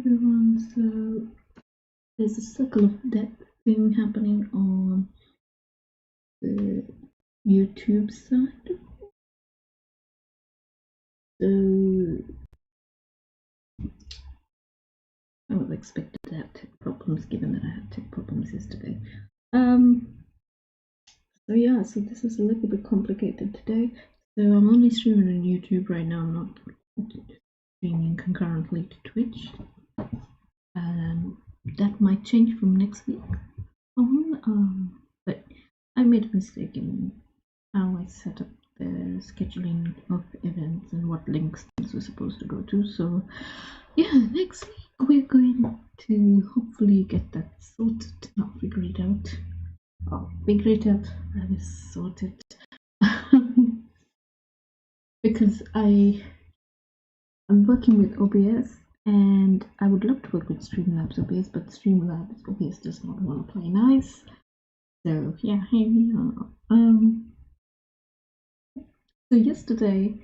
everyone. So there's a circle of death thing happening on the YouTube side. So I was expected to have tech problems given that I had tech problems yesterday. So yeah, so this is a little bit complicated today. So I'm only streaming on YouTube right now. I'm not streaming concurrently to Twitch. That might change from next week on. But I made a mistake in how I set up the scheduling of events and what links things were supposed to go to. So yeah, next week we're going to hopefully get that sorted, not figure it out. Oh, figure it out, that is sorted. Because I'm working with OBS and I would love to work with Streamlabs OBS, but Streamlabs OBS does not want to play nice. So yeah, here we are. So yesterday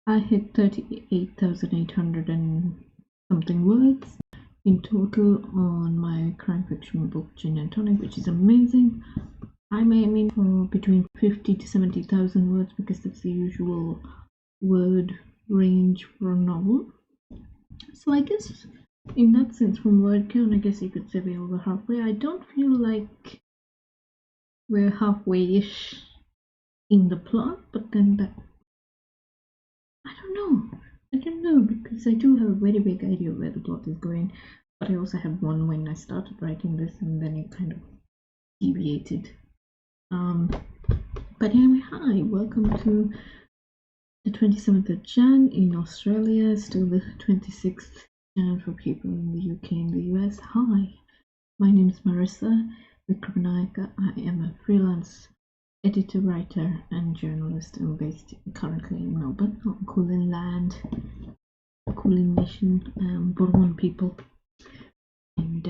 I hit 38,800 and something words in total on my crime fiction book Gin and Tonic, which is amazing. I'm aiming for between 50 to 70,000 words because that's the usual word range for a novel. So I guess in that sense, from word count, I guess you could say we're over halfway. I don't feel like we're halfway-ish in the plot, but then that I don't know because I do have a very big idea of where the plot is going, but I also had one when I started writing this and then it kind of deviated. But anyway, hi, welcome to the 27th of Jan in Australia, still the 26th Jan for people in the UK and the US. Hi, my name is Marisa Wikramanayake. I am a freelance editor, writer and journalist. I'm based currently in Melbourne, on Kulin land, Kulin Nation, Burman people, and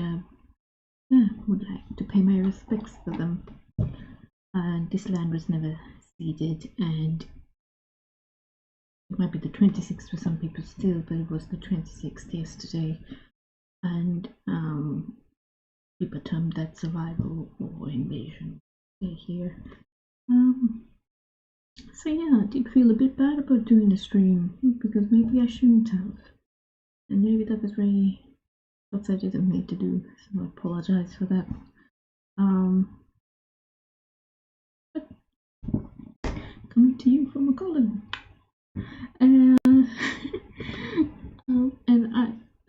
yeah, would like to pay my respects to them. This land was never ceded, and it might be the 26th for some people still, but it was the 26th yesterday, and people termed that survival or invasion here. So yeah, I did feel a bit bad about doing the stream because maybe I shouldn't have, and maybe that was very I didn't mean to do, so I apologize for that. Coming to you from a column, and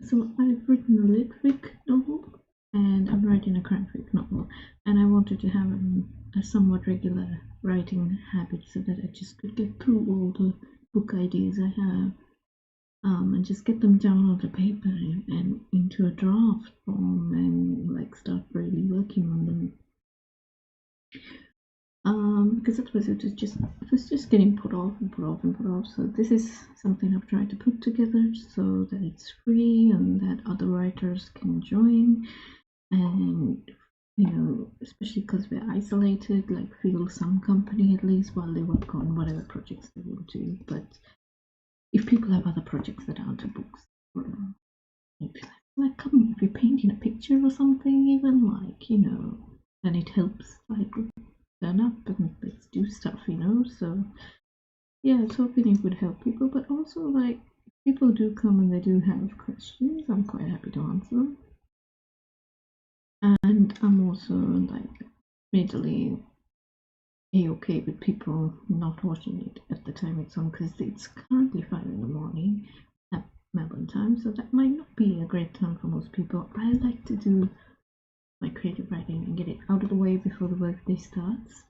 so I've written a lit fic novel, and I'm writing a crime fic novel, and I wanted to have a somewhat regular writing habit so that I just could get through all the book ideas I have, and just get them down onto paper and into a draft form and like start really working on them. Because otherwise it was just getting put off and put off and put off. So this is something I've tried to put together so that it's free and that other writers can join, and you know, especially because we're isolated, like feel some company at least while they work on whatever projects they will do. But if people have other projects that aren't books, like come, if you're painting a picture or something, even like, you know, then it helps like turn up and let's do stuff, you know. So yeah, I was hoping it would help people, but also like people do come and they do have questions, I'm quite happy to answer them. And I'm also like majorly okay with people not watching it at the time it's on, because it's currently 5 in the morning at Melbourne time, so that might not be a great time for most people. I like to do my creative writing and get it out of the way before the workday starts,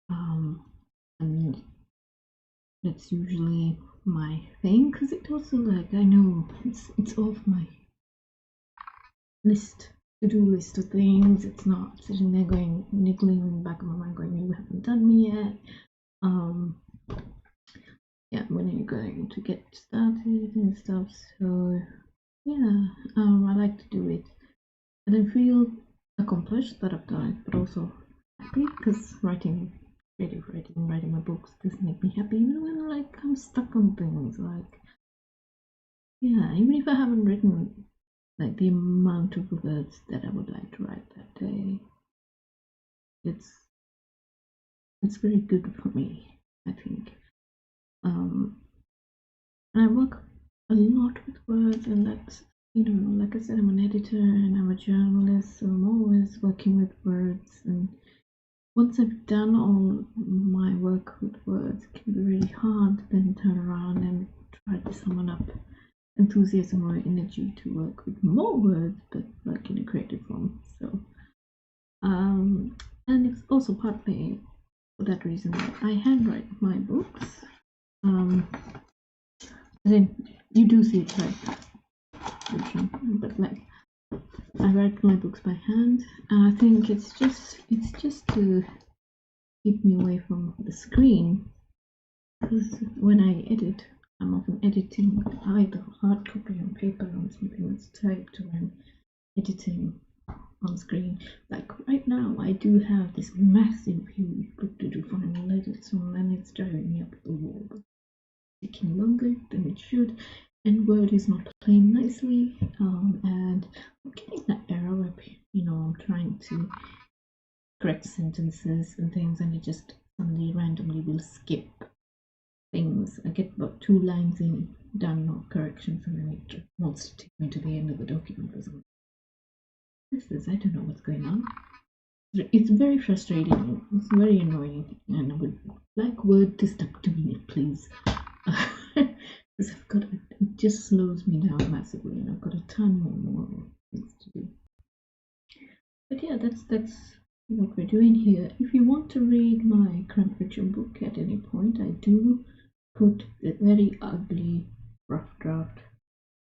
and that's usually my thing, because it also, like, I know it's off my to-do list of things. It's not sitting there going niggling in the back of my mind going, you haven't done me yet. Yeah, when are you going to get started and stuff? So yeah, I like to do it and then feel accomplished that I've done it, but also happy, because writing my books does make me happy even when like I'm stuck on things. Like, yeah, even if I haven't written like the amount of words that I would like to write that day. It's very good for me, I think. And I work a lot with words, and that's, like I said, I'm an editor and I'm a journalist, so I'm always working with words. And once I've done all my work with words, it can be really hard to then turn around and try to summon up enthusiasm or energy to work with more words, but like in a creative form. So, and it's also partly for that reason that I handwrite my books. Then you do see it right, but like I write my books by hand, and I think it's just to keep me away from the screen, because when I edit, I'm often editing either hard copy on paper on something that's typed, or I'm editing on screen. Like right now, I do have this massive, huge book to do final edits on, and it's driving me up the wall. It's taking longer than it should, and Word is not playing nicely. And I'm getting that error where I'm trying to correct sentences and things, and it just suddenly randomly will skip things. I get about 2 lines in done of corrections, and then it wants to take me to the end of the document or something. I don't know what's going on. It's very frustrating. It's very annoying, and I would like Word to stop doing it, please. Because it just slows me down massively, and I've got a ton more things to do. But yeah, that's what we're doing here. If you want to read my crime fiction book at any point, I do put the very ugly rough draft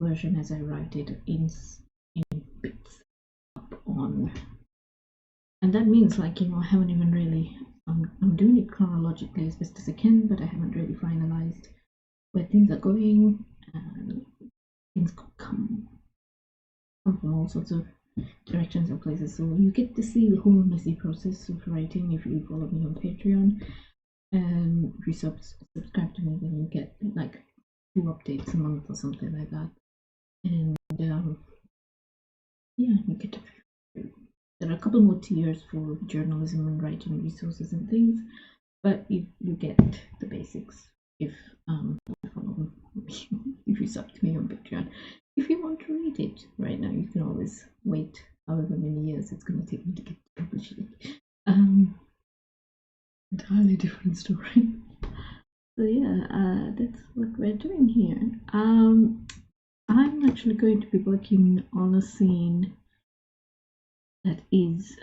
version as I write it in bits up on, and that means I haven't even really, I'm doing it chronologically as best as I can, but I haven't really finalized where things are going, and things come from all sorts of directions and places. So you get to see the whole messy process of writing if you follow me on Patreon, and if you subscribe to me, then you get like 2 updates a month or something like that. And yeah, you get to, there are a couple more tiers for journalism and writing resources and things, but you get the basics if you follow me, if you sub to me on Patreon. If you want to read it right now, you can always wait however many years it's going to take me to get to publish it. Entirely different story. So yeah, that's what we're doing here. I'm actually going to be working on a scene that is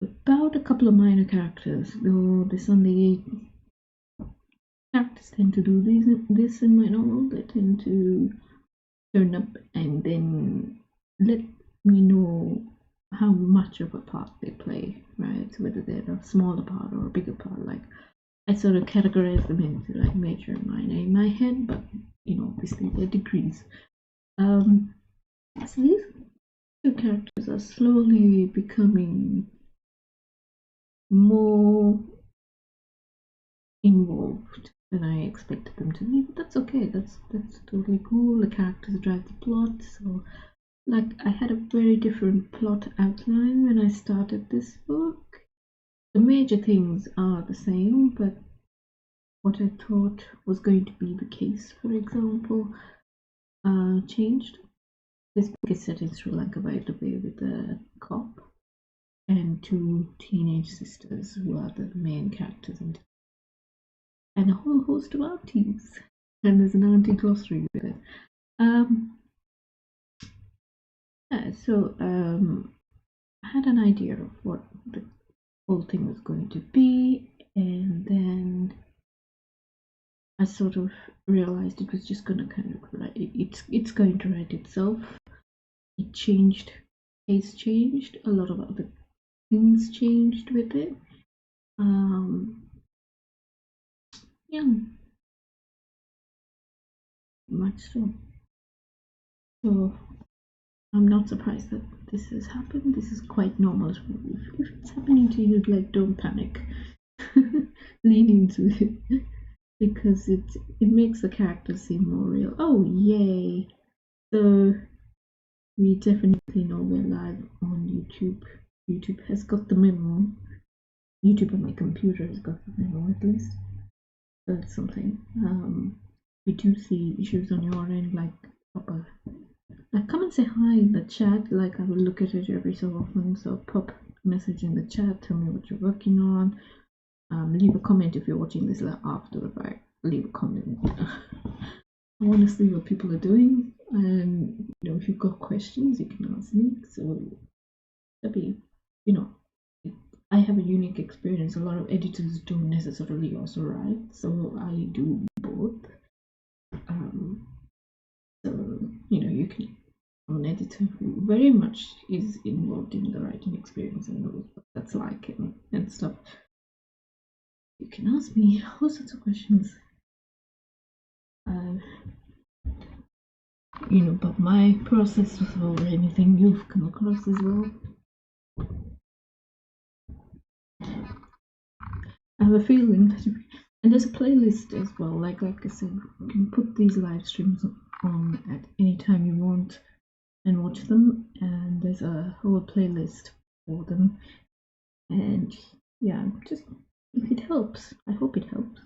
about a couple of minor characters, though this only characters tend to do this in my novel. They tend to turn up and then let me know how much of a part they play, right? Whether they're a smaller part or a bigger part. Like I sort of categorize them into like major and minor in my head, but obviously they're degrees. So these 2 characters are slowly becoming more involved than I expected them to be, but that's okay. That's totally cool. The characters drive the plot. So like I had a very different plot outline when I started this book. The major things are the same, but what I thought was going to be the case, for example, changed. This book is set in Sri Lanka, by the way, with a cop and 2 teenage sisters who are the main characters, and a whole host of aunties. And there's an auntie glossary with it. Yeah, so I had an idea of what the whole thing was going to be, and then I sort of realized it was just going to kind of write. It's going to write itself. It changed. Pace changed. A lot of other things changed with it. Yeah, much so. So I'm not surprised that this has happened. This is quite normal. If it's happening to you, like, don't panic. Lean into it, because it makes the character seem more real. Oh yay! So We definitely know we're live on YouTube. YouTube has got the memo. YouTube on my computer has got the memo at least. So that's something. We do see issues on your end, like come and say hi in the chat. Like I will look at it every so often. So pop a message in the chat. Tell me what you're working on. Leave a comment if you're watching this after the fact. Leave a comment. I want to see what people are doing, and if you've got questions, you can ask me. So that'd be, you know, I have a unique experience. A lot of editors don't necessarily also write, so I do both. So you can. I'm an editor who very much is involved in the writing experience and knows what that's like and stuff. You can ask me all sorts of questions. About my process or anything you've come across as well. I have a feeling that and there's a playlist as well. Like I said, you can put these live streams on at any time you want and watch them, and there's a whole playlist for them. And yeah, just if it helps, I hope it helps.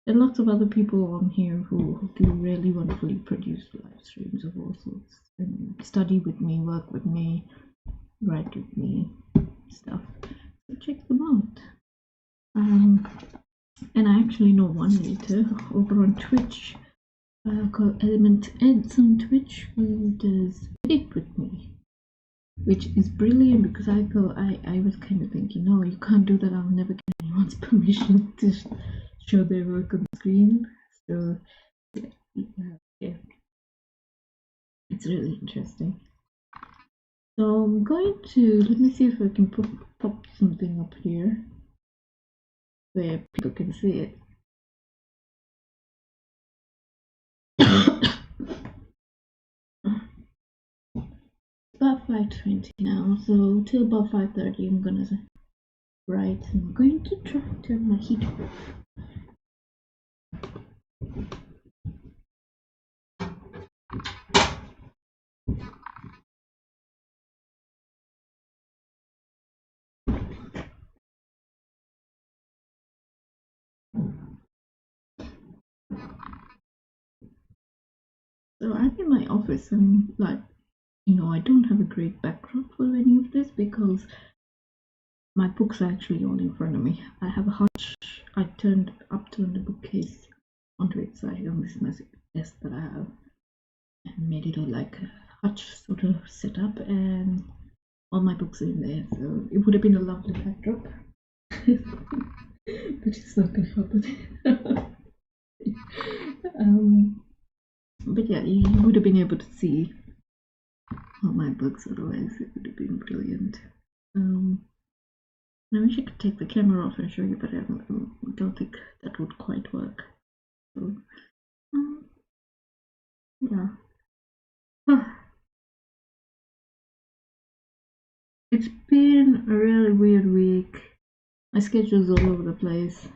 There are lots of other people on here who do really wonderfully produced live streams of all sorts, and study with me, work with me, write with me, stuff. So check them out. And I actually know one editor over on Twitch called Element Eds on Twitch, who does edit with me, which is brilliant because I thought I was kind of thinking, no, you can't do that. I'll never get anyone's permission to show their work on screen. So yeah, it's really interesting. So I'm going to let me see if I can pop something up here where people can see it. About 5:20 now, so till about 5:30 I'm gonna write. I'm going to try to turn my heat off. So I'm in my office and I don't have a great backdrop for any of this because my books are actually all in front of me. I have a hutch. I turned the bookcase onto its side on this massive desk that I have and made it all like a hutch sort of setup, and all my books are in there. So it would have been a lovely backdrop. But it's not gonna happen. But yeah, you would have been able to see all my books, otherwise it would have been brilliant. I wish I could take the camera off and show you, but I don't think that would quite work. So, yeah. It's been a really weird week. My schedule's all over the place.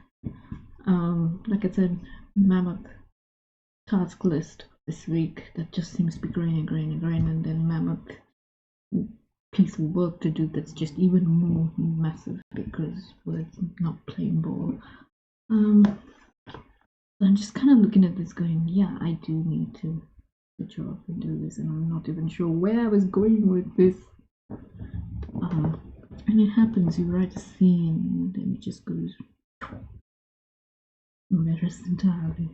Like I said, mammoth task list this week that just seems to be growing and growing and growing, and then mammoth piece of work to do that's just even more massive because it's not playing ball. I'm just kind of looking at this going, yeah, I do need to switch off and do this, and I'm not even sure where I was going with this. And it happens, you write a scene and then it just goes matters entirely.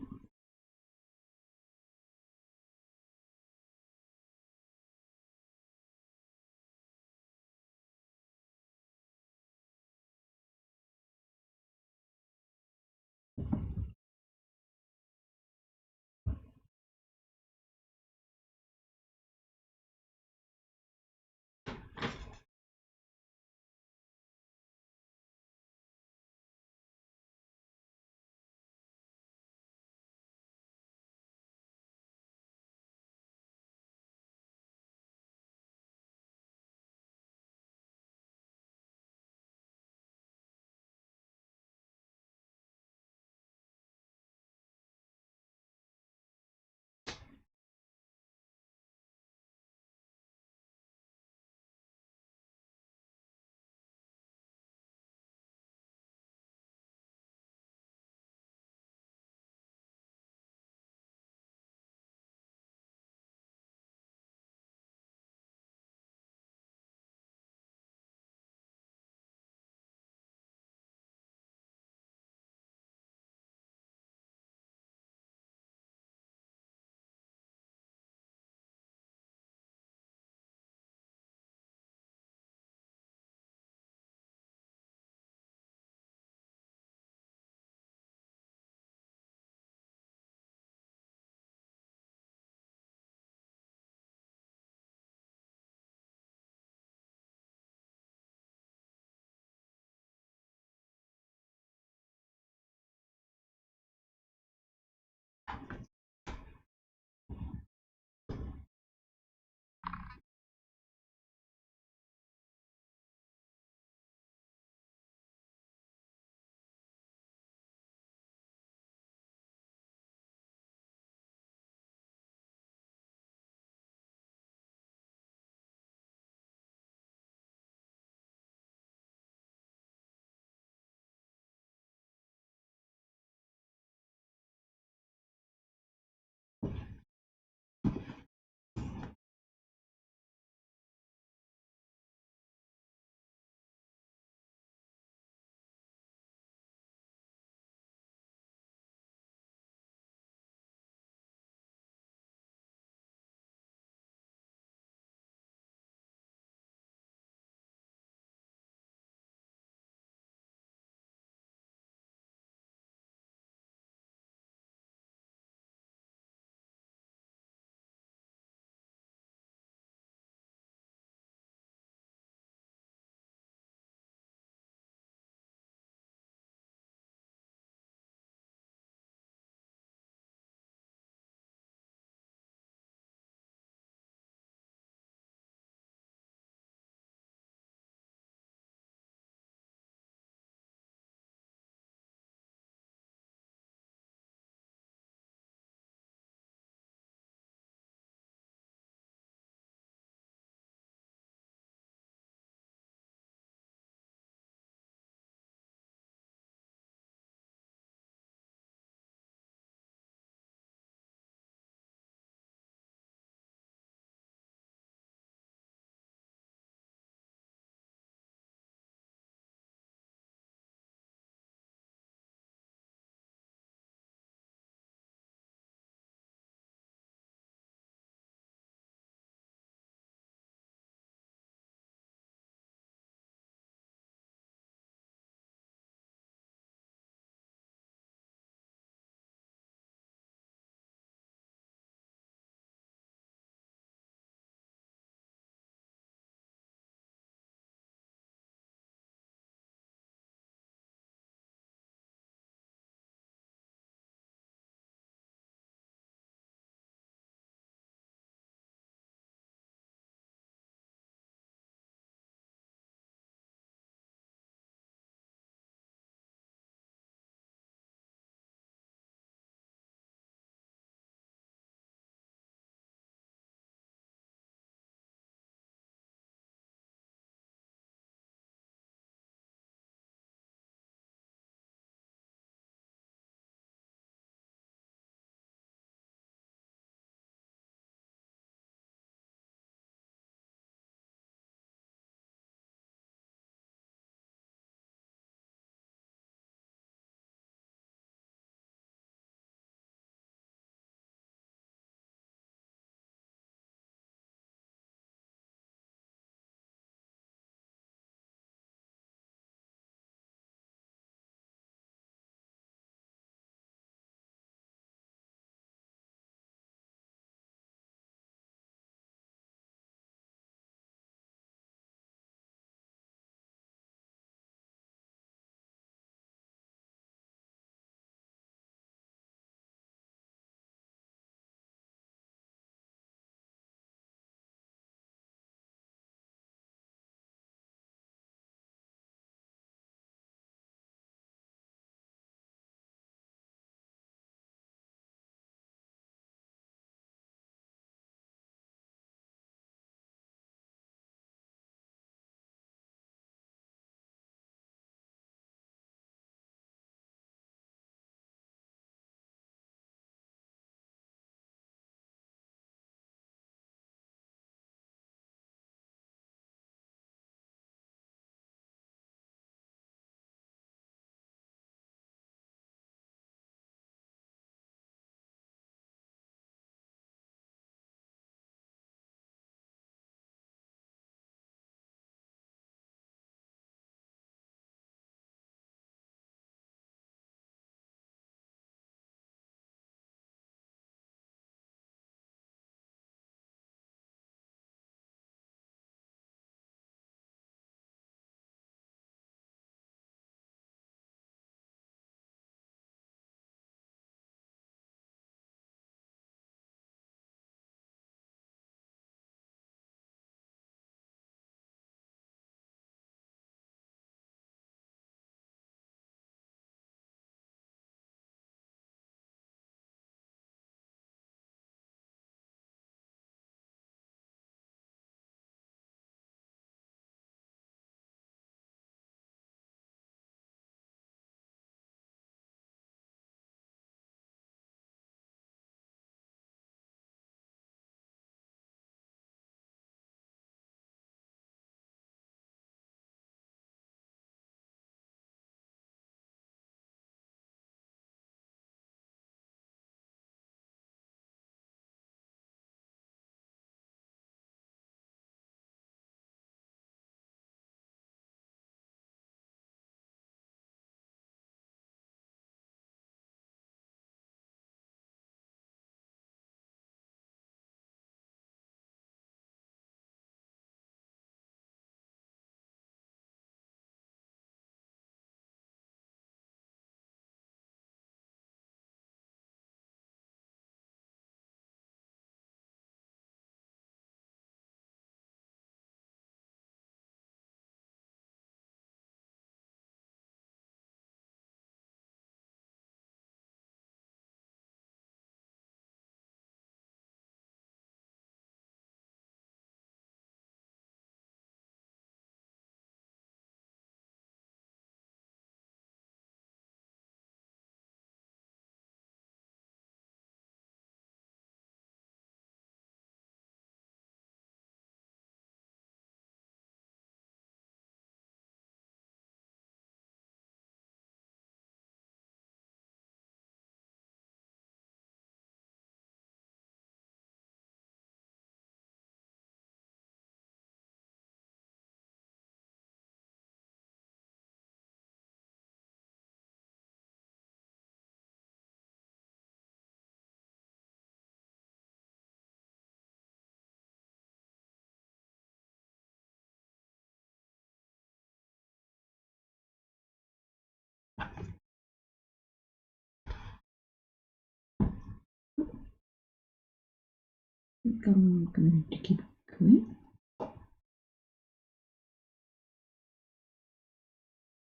I'm going to keep going.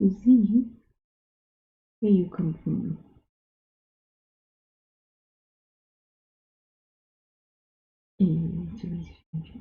To see where you come from. Okay.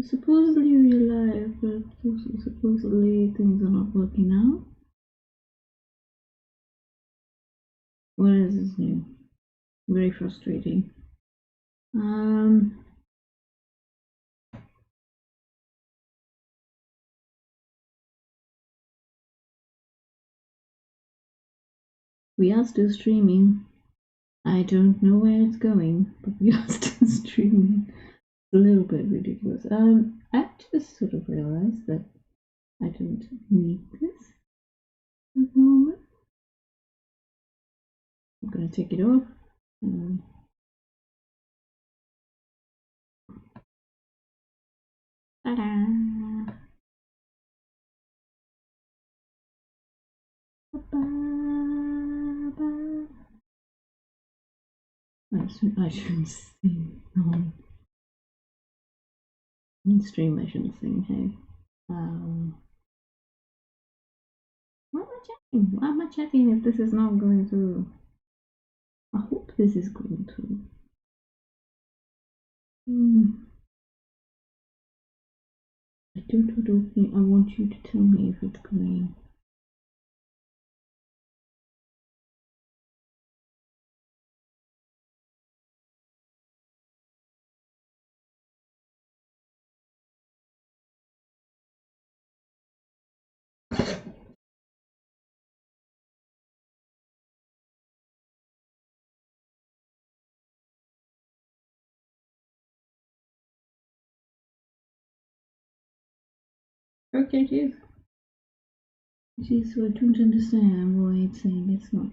Supposedly you're alive, but supposedly things are not working out. What is this new? Very frustrating. We are still streaming. I don't know where it's going, but we are still streaming. A little bit ridiculous. I just sort of realized that I don't need this at the moment. I'm gonna take it off. Ta-da! I shouldn't sing. No. In stream, I shouldn't sing. Hey, why am I chatting? Why am I chatting if this is not going through? I hope this is going through. I don't think I want you to tell me if it's going. Okay, it is. See, so I don't understand why it's saying it's not.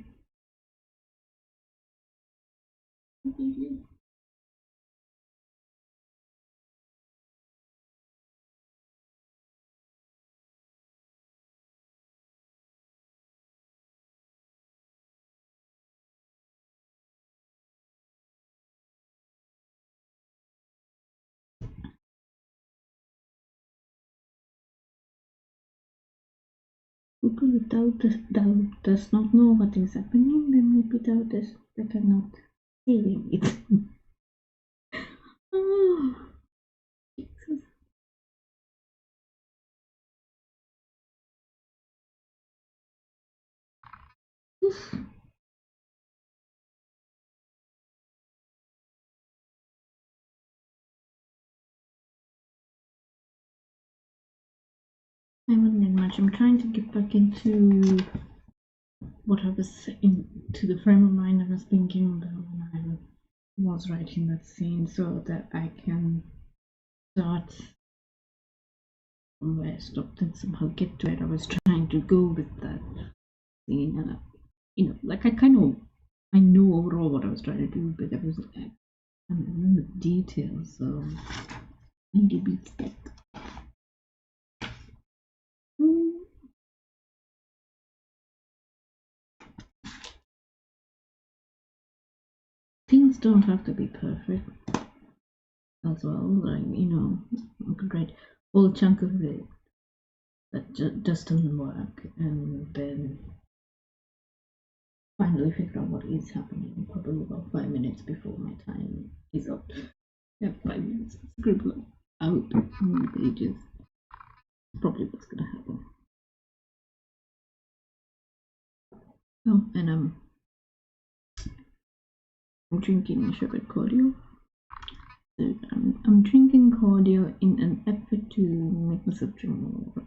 Google does not know what is happening, then maybe they cannot say anything. Oh, Jesus. I wouldn't much. I'm trying to get back into what I was into the frame of mind I was thinking about when I was writing that scene, so that I can start from where I stopped and somehow get to it. I was trying to go with that scene, and like I know overall what I was trying to do, but there was like I don't remember the details, so I need to be stuck. Things don't have to be perfect as well. Like I could write a whole chunk of it that just doesn't work, and then finally figure out what is happening, probably about 5 minutes before my time is up. Yeah, 5 minutes. Scribble out on the pages. Probably what's gonna happen. Oh, and I'm drinking sherbet cordial. So I'm drinking cordial in an effort to make myself drink more.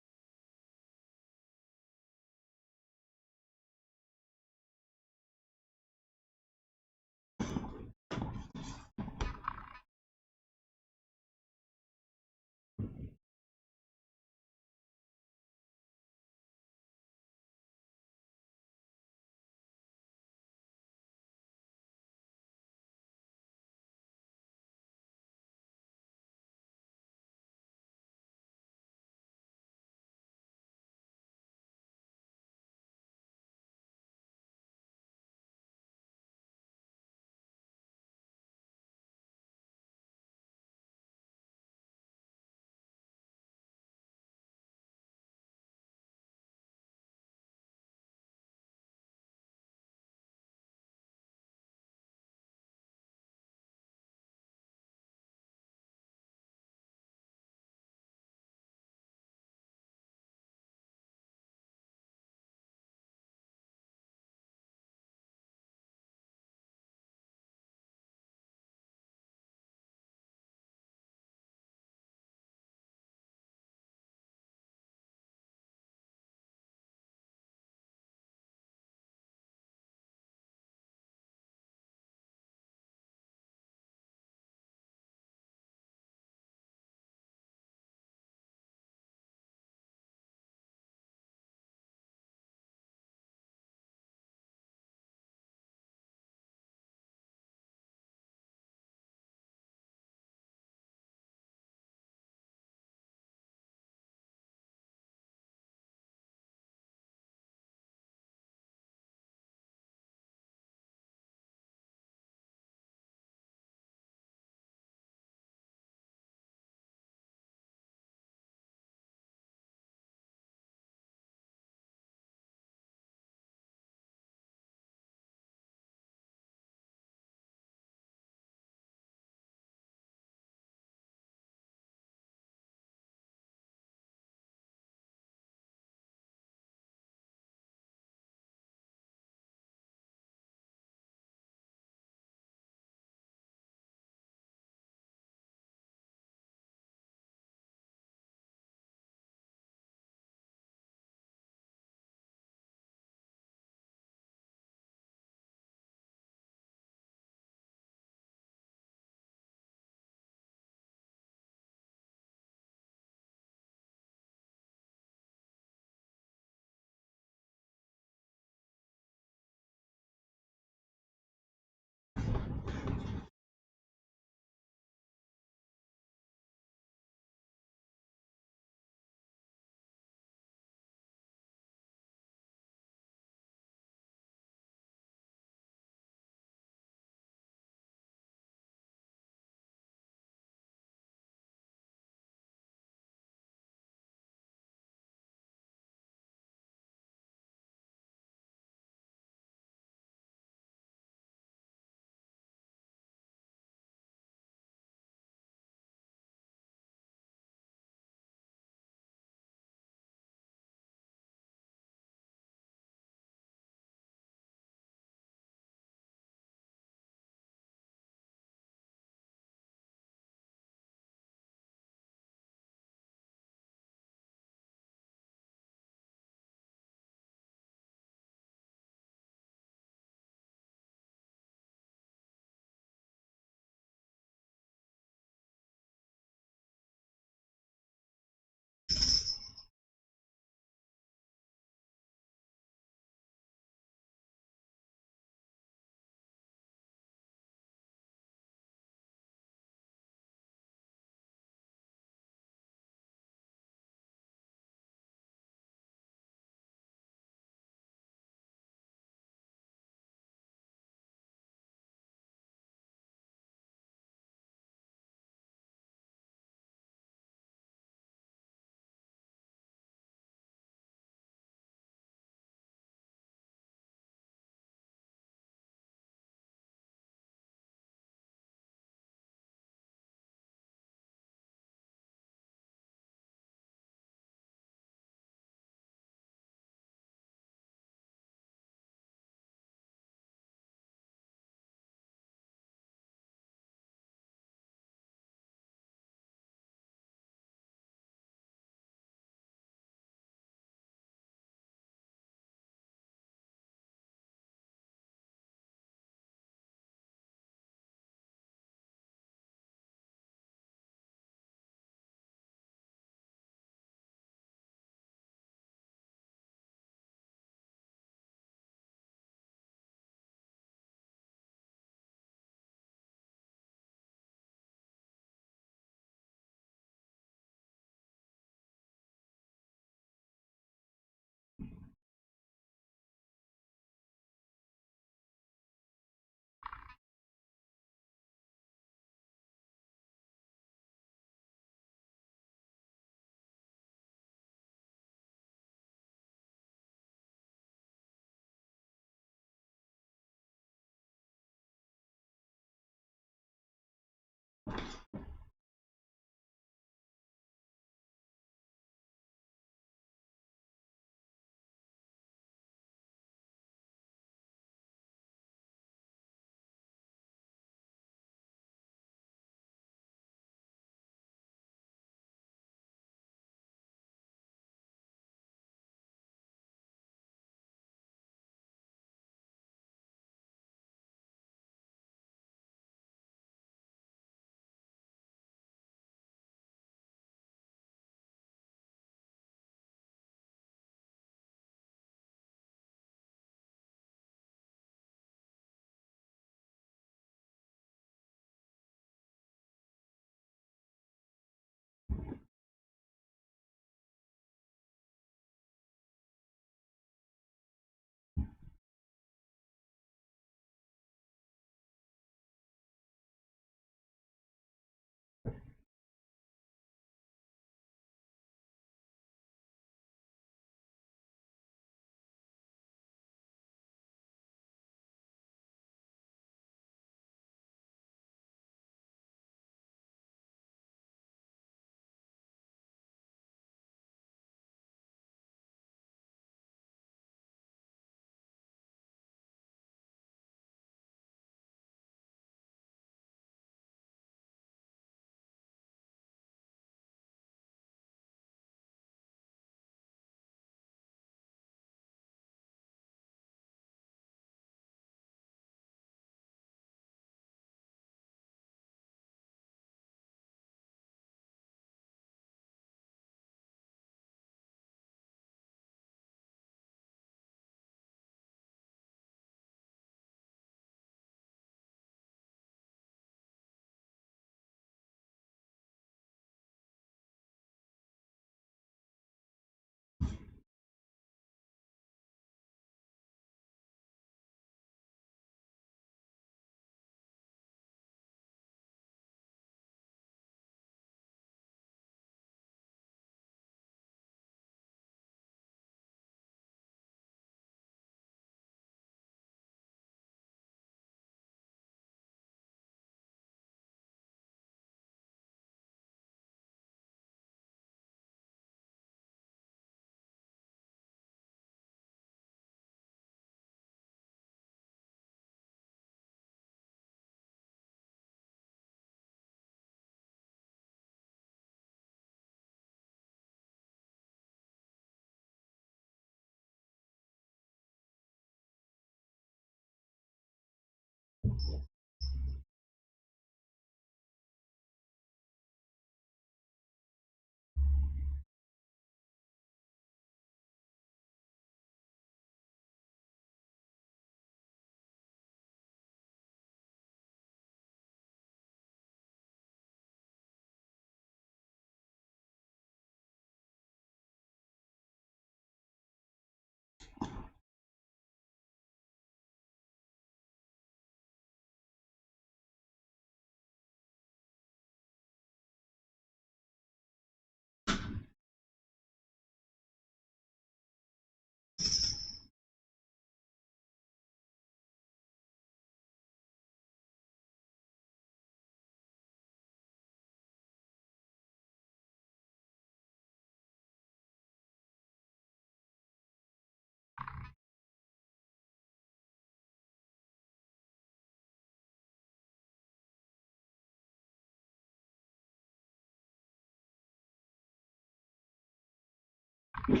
My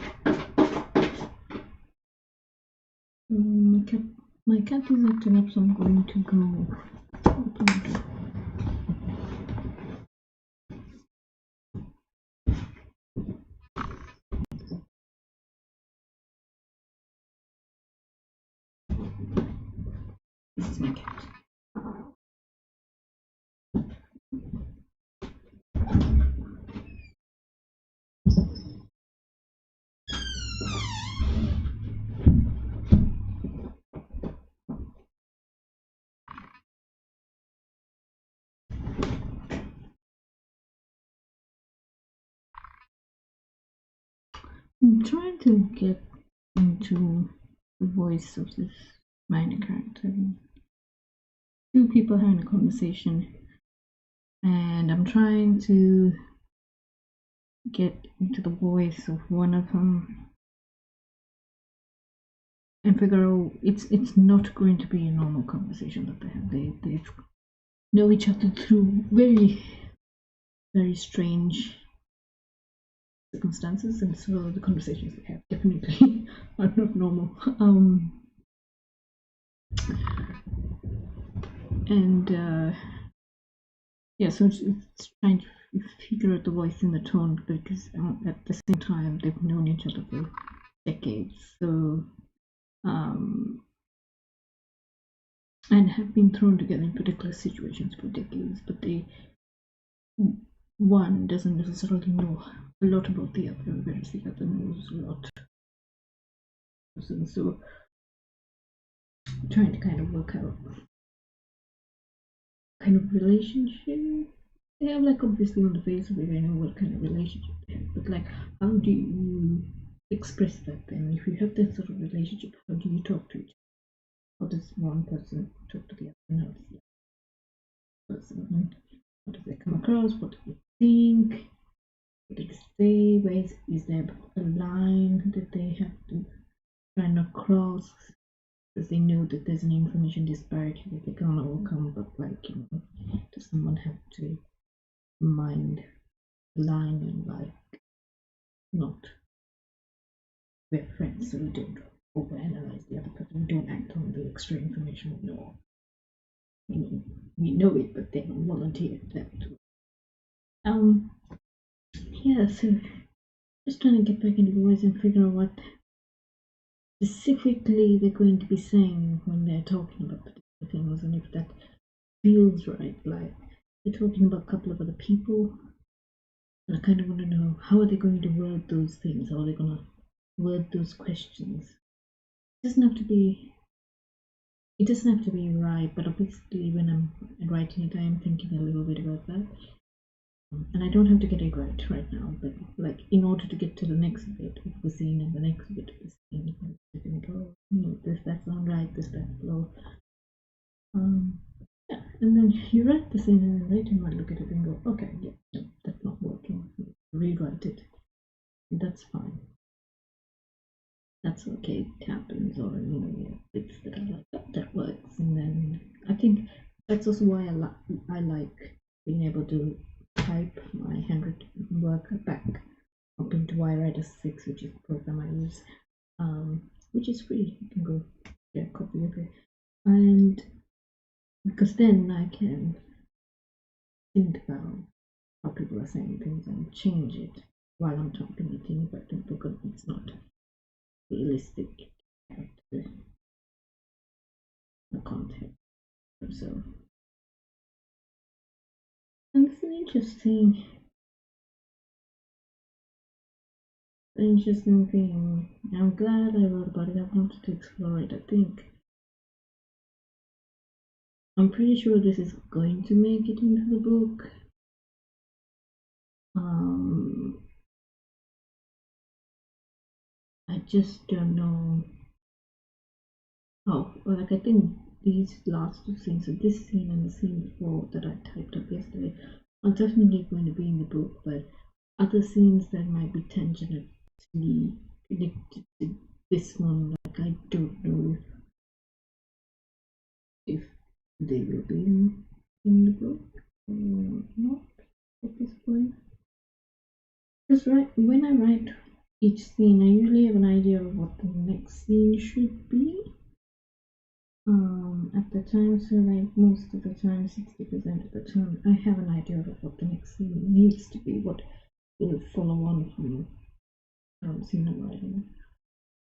cat is acting up, so I'm going to go open the door. This is my cat. I'm trying to get into the voice of this minor character. Two people having a conversation, and I'm trying to get into the voice of one of them and figure out it's not going to be a normal conversation that they have. They know each other through very strange circumstances, and so the conversations they have definitely are not normal. Yeah, so it's trying to figure out the voice and the tone, because at the same time they've known each other for decades, so and have been thrown together in particular situations for decades, but one doesn't necessarily know a lot about the other, whereas the other knows a lot. So trying to kind of work out kind of relationship they have. Like, obviously on the face of it, I know what kind of relationship they have, but like, how do you express that then? If you have that sort of relationship, how do you talk to each other? How does one person talk to the other, and how does the other person, how does they come across, what do they think, what do they say, where is there a line that they have to try not cross, because they know that there's an information disparity that they can't overcome, but like, does someone have to mind the line and like, not, we're friends, so we don't overanalyze the other person, we don't act on the extra information we know. We know it, but they don't volunteer that. Yeah, so just trying to get back into the voice and figure out what specifically they're going to be saying when they're talking about particular things, and if that feels right. Like, they're talking about a couple of other people, and I kind of want to know, how are they going to word those things? How are they going to word those questions? It doesn't have to be right, but obviously when I'm writing it, I am thinking a little bit about that. And I don't have to get it right now, but like, in order to get to the next bit of the scene and the next bit of the scene, I think, oh, that's not right, that's low. Yeah, and then you write the scene, and then later you might look at it and go, okay, yeah, no, that's not working. Rewrite it. That's fine. That's okay. It happens, or bits that I like that works. And then I think that's also why I like being able to type my handwritten work back up into Writer 6, which is the program I use, which is free. You can go get a copy of it, and because then I can think about how people are saying things and change it while I'm typing it in, if I think it's not realistic character, the context or so. And it's an interesting thing. I'm glad I wrote about it. I wanted to explore it. I'm pretty sure this is going to make it into the book. I just don't know. Like, I think these last two scenes, so this scene and the scene before that I typed up yesterday, are definitely going to be in the book, but other scenes that might be tangentially connected to this one, like, I don't know if they will be in the book or not at this point. Because when I write each scene. I usually have an idea of what the next scene should be. At the time, so like most of the time, 60% of the time, I have an idea of what the next scene needs to be, what will follow on from scene writing.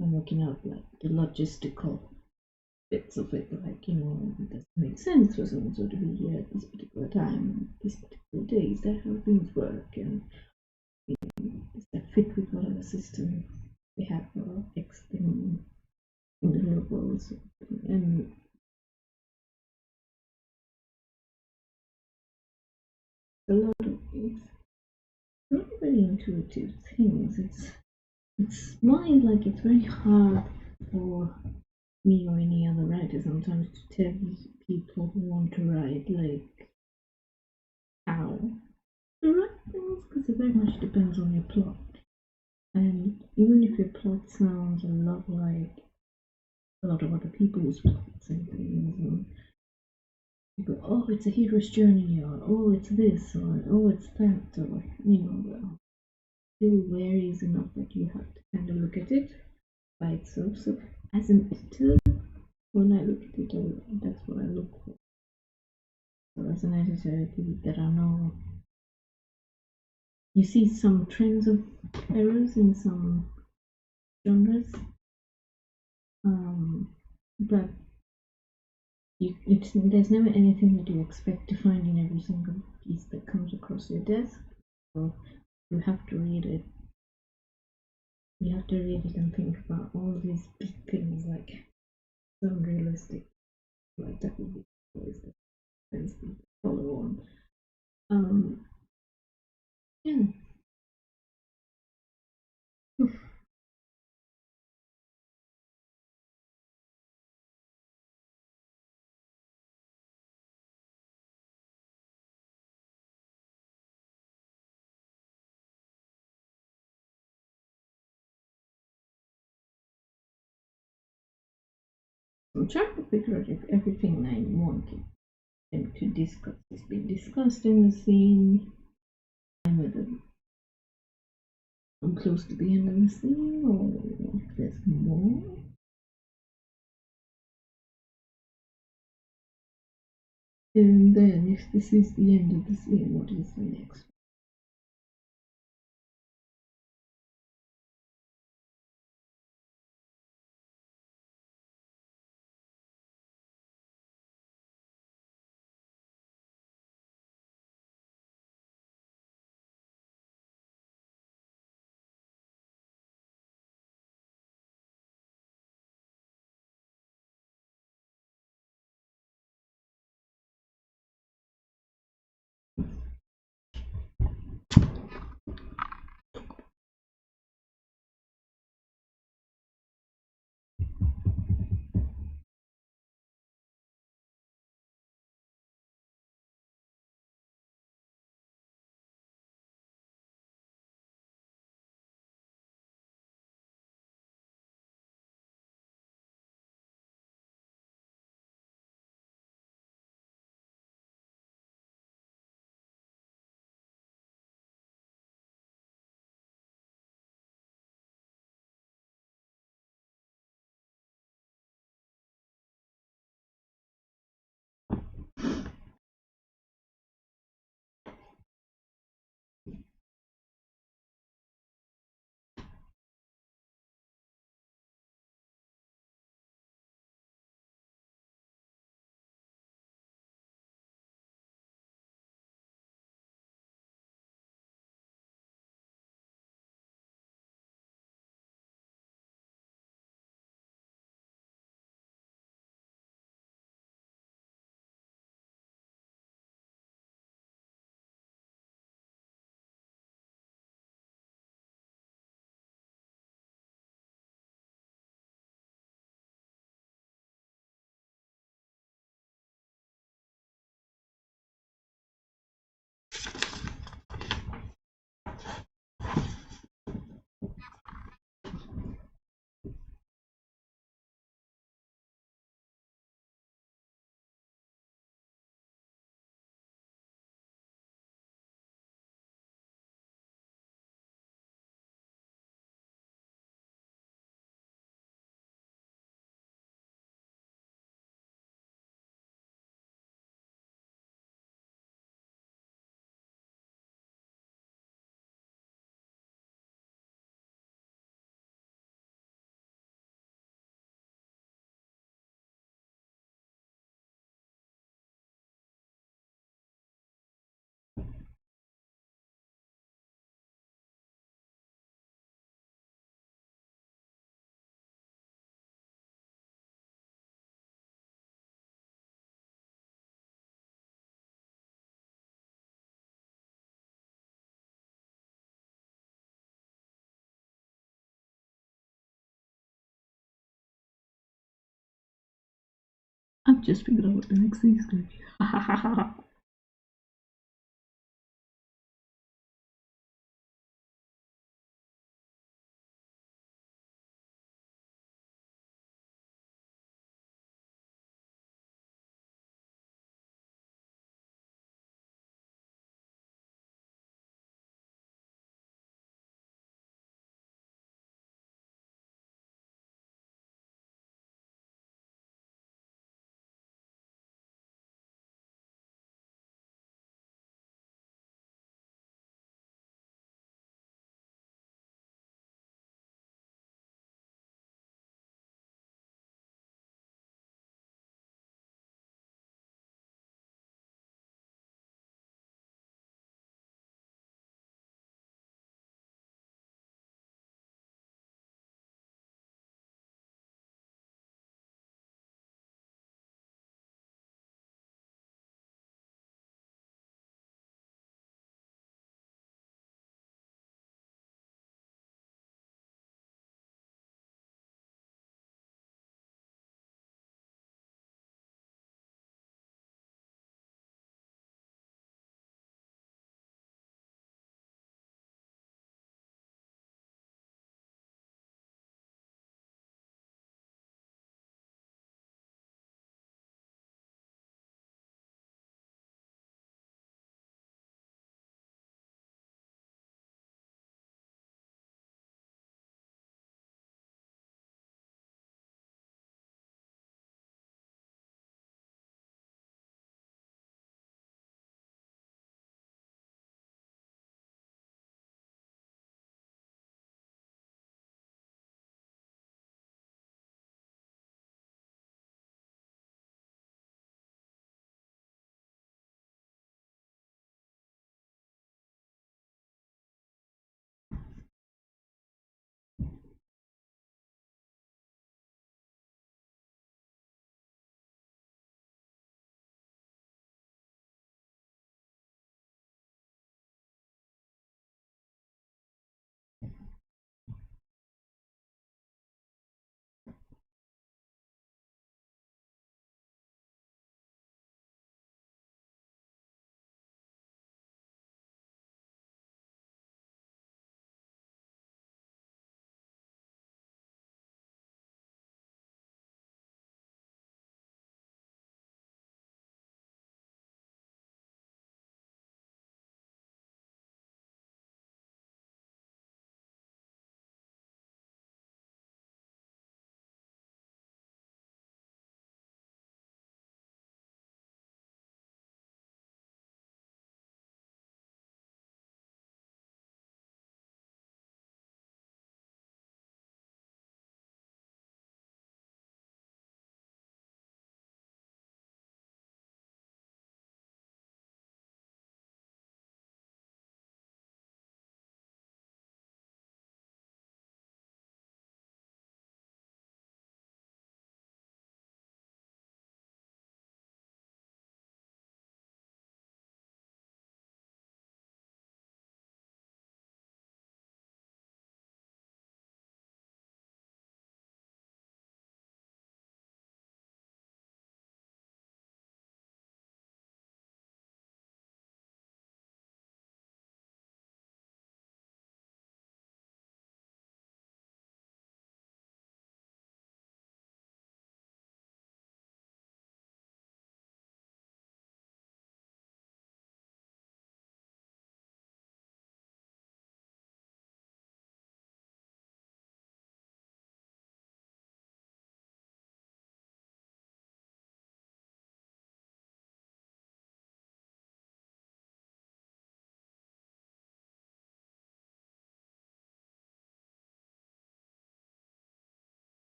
I'm working out like the logistical bits of it, like, does it make sense for someone to be here at this particular time, these particular days, that how things work, and does that fit with whatever system they have for X thing in the real world, and a lot of it's not very intuitive things. It's why like it's very hard for me or any other writer sometimes to tell people who want to write like how to write things, because it very much depends on your plot. And even if your plot sounds a lot like a lot of other people's plots and things, and you go, oh, it's a hero's journey, or oh, it's this, or oh, it's that, or still varies enough that you have to kind of look at it by itself. So as an editor, when I look at it, that's what I look for. So as an editor, I think there are no. You see some trends of errors in some genres, but there's never anything that you expect to find in every single piece that comes across your desk. So you have to read it. You have to read it and think about all these big things, like so unrealistic. Like that would be always the best thing to follow on. Yeah. I'm trying to figure out if everything I wanted them to discuss has been discussed in the scene. I'm close to the end of the scene, or if there's more. And then, if this is the end of the scene, what is the next? just figured out what the next thing is gonna be.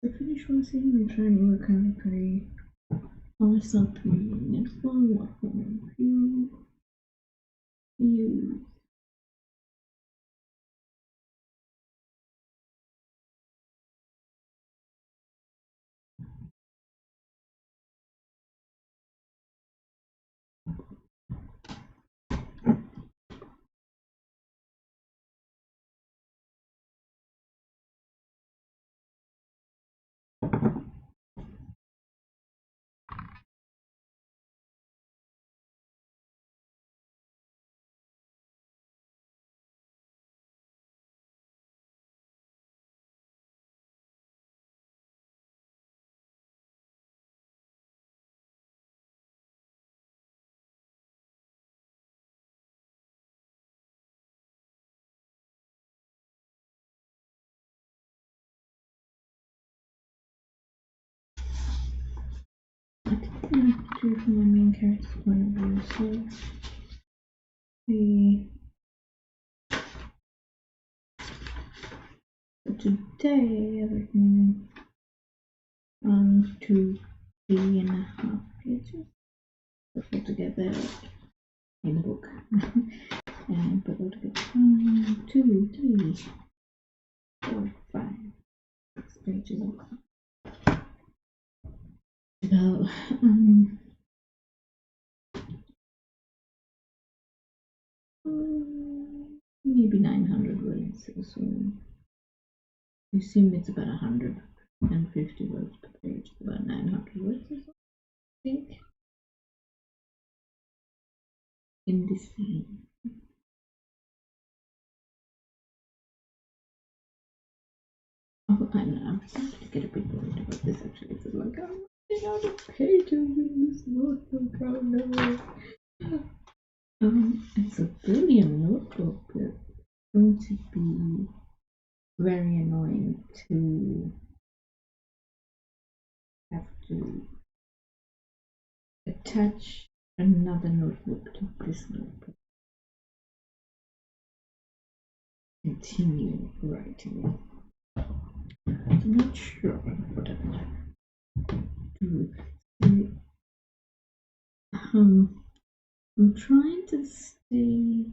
To finish one scene and try and work out how I start the next one, what form of view use. I think I'm going to do from my main character's point of view. So today I've written 2, 3.5 pages. Put all together in the book and put all together 1, 2, 3, 4, 5, 6 pages of about maybe 900 words. So I assume it's about 150 words per page, about 900 words or so, I think, in this scene. Oh, I know, I'm starting to get a bit worried about this actually. It's like, I'm running out of pages in this notebook. Oh no. It's a brilliant notebook, but it's going to be very annoying to have to attach another notebook to this notebook. Continue writing. I'm not sure, whatever. I'm trying to stay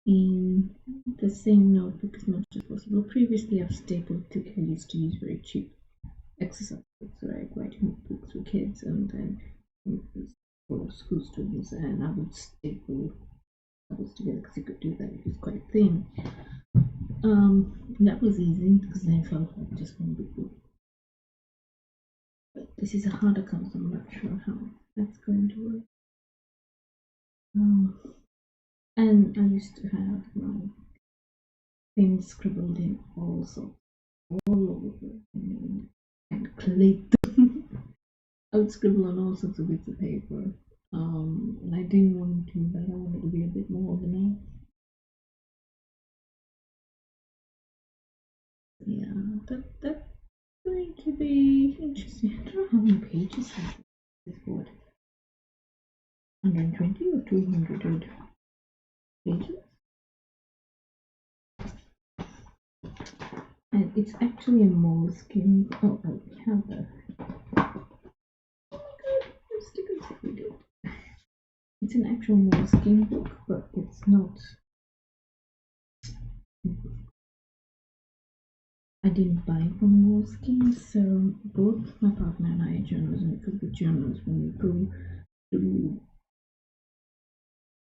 in the same notebook as much as possible. Previously, I've stapled to, I used to use very cheap exercise books, right? Writing books for kids, and then for school students, and I would staple covers together because you could do that. It was quite thin. That was easy because then it felt like just one big book. But this is a harder cover, so I'm not sure how that's going to work. And I used to have my things scribbled in all sorts, all over, and clipped. I would scribble on all sorts of bits of paper. And I didn't want to do that. I wanted to be a bit more organized. Yeah, that's going to be interesting. I don't know how many pages this board. 120 or 200 pages. And it's actually a moleskin. Oh, we have a. Oh my god, the stickers that we did. It's an actual moleskin book, but it's not. I didn't buy it from moleskin, so both my partner and I are journalists, and because we're journalists, when we go to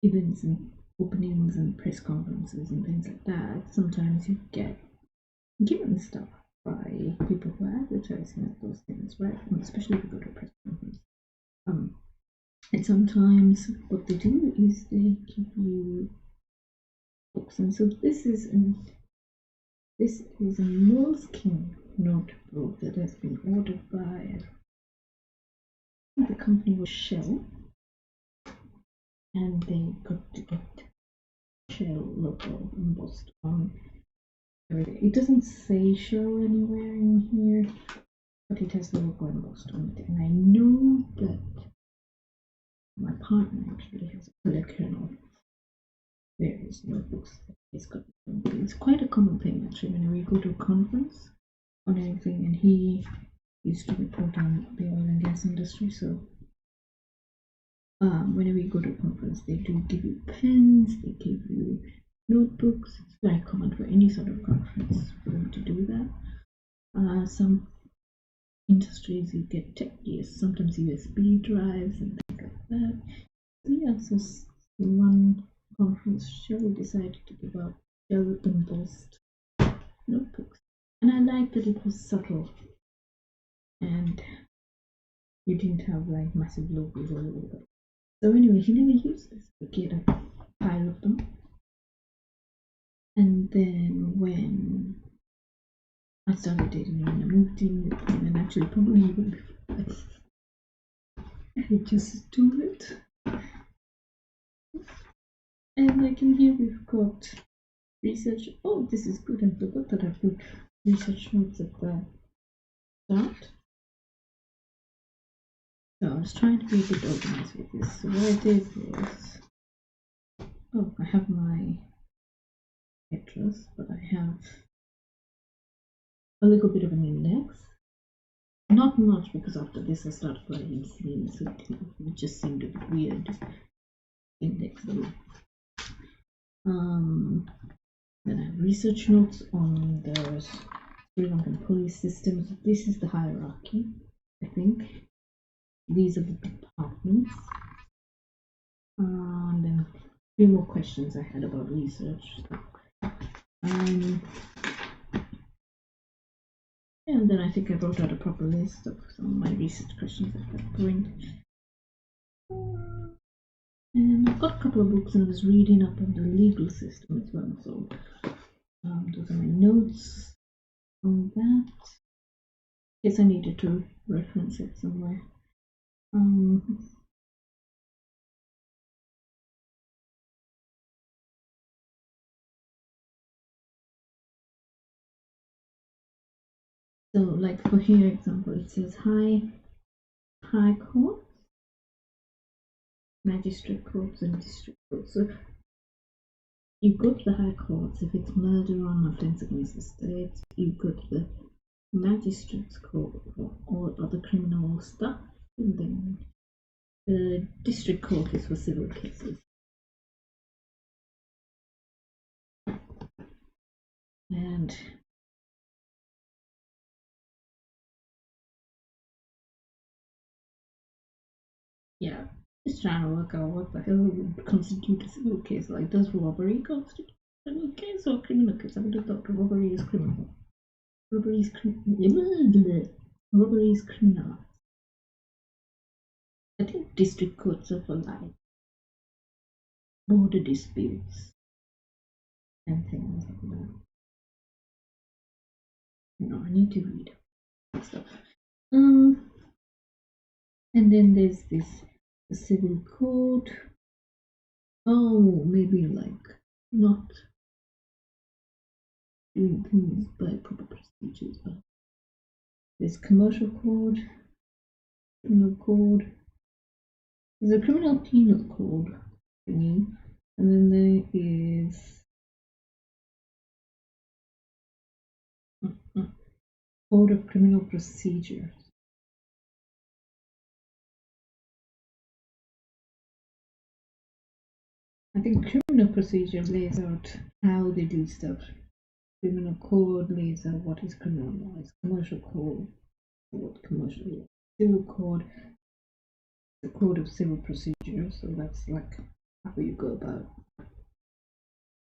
events and openings and press conferences and things like that, sometimes you get given stuff by people who are advertising at those things, right? Especially if you go to a press conference. And sometimes what they do is they give you books, and so this is a moleskin notebook that has been ordered by, the company was Shell, and they got to get Shell logo embossed on everything. It doesn't say Shell anywhere in here, but it has the logo embossed on it, and I know that my partner actually has a collection of various notebooks that he's got. It's quite a common thing actually whenever you go to a conference on anything, and he used to report on the oil and gas industry, so whenever you go to a conference they do give you pens, they give you notebooks. It's very common for any sort of conference for them to do that. Some industries you get tech gears, sometimes USB drives and things like that. So yeah, so one conference Shell decided to give out Shell embossed notebooks, and I liked that it was subtle and you didn't have like massive logos all over. So anyway, he never used this, but he had a pile of them. And then when I started dating him and I moved in with him, and actually probably even before I just stole it. And like in here we've got research. Oh, this is good. I forgot that I put research notes at the start. So I was trying to be a bit organized with this. So what I did was, oh, I have my address, but I have a little bit of an index. Not much, because after this I started writing scenes, so it just seemed a bit weird. Index them. Then I have research notes on the Sri Lankan police systems. This is the hierarchy, I think. These are the departments. And then a few more questions I had about research. And then I think I wrote out a proper list of some of my research questions at that point. And I've got a couple of books and I was reading up on the legal system as well. So those are my notes on that. In case I needed to reference it somewhere. So like for here example, it says high court, magistrate courts and district courts. So you go to the high courts if it's murder or an offence against the state. You go to the magistrate's court for all other criminal stuff, and then The district court is for civil cases. And yeah, just trying to work out what the hell would constitute a civil case. Like, does robbery constitute a civil case or criminal case? I would have thought robbery is criminal. Robbery is robbery is criminal. I think district courts are for like border disputes and things like that. No, I need to read stuff. And then there's this the civil code. Oh, maybe like not doing things by proper procedures. There's commercial code, criminal code. There's a criminal penal code thingy, and then there is code of criminal procedure. I think criminal procedure lays out how they do stuff. Criminal code lays out what is criminalized. Commercial code, what commercial law. Civil code, the code of civil procedure. So that's like how you go about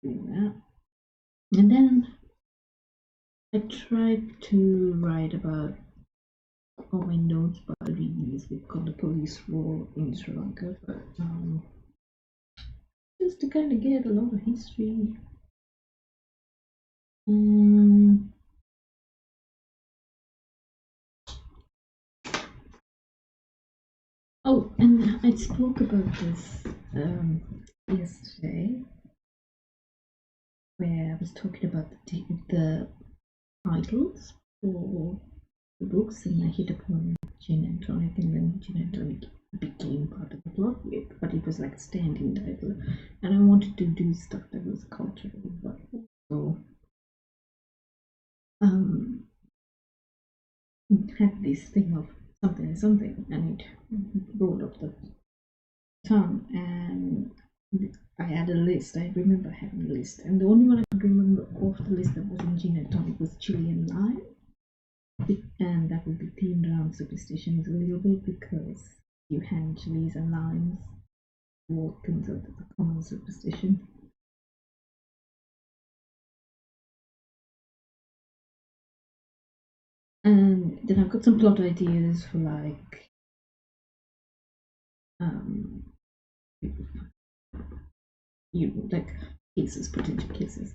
doing that. And then I tried to write about all my notes about reading this book called The Police War in Sri Lanka, but just to kind of get a lot of history. Oh, and I spoke about this yesterday, where I was talking about the titles for the books, and I hit upon Gin and Tonic, and then Gin and Tonic became part of the plot, but it was like a standing title, and I wanted to do stuff that was cultural, but also had this thing of something, and it rolled off the tongue, and I had a list. I remember having a list, and the only one I could remember off the list that was in Gin and Tonic was chili and lime, and that would be themed around superstitions a little bit, because you hang chilies and limes, or things of the common superstition. And then I've got some plot ideas for like like cases, potential cases.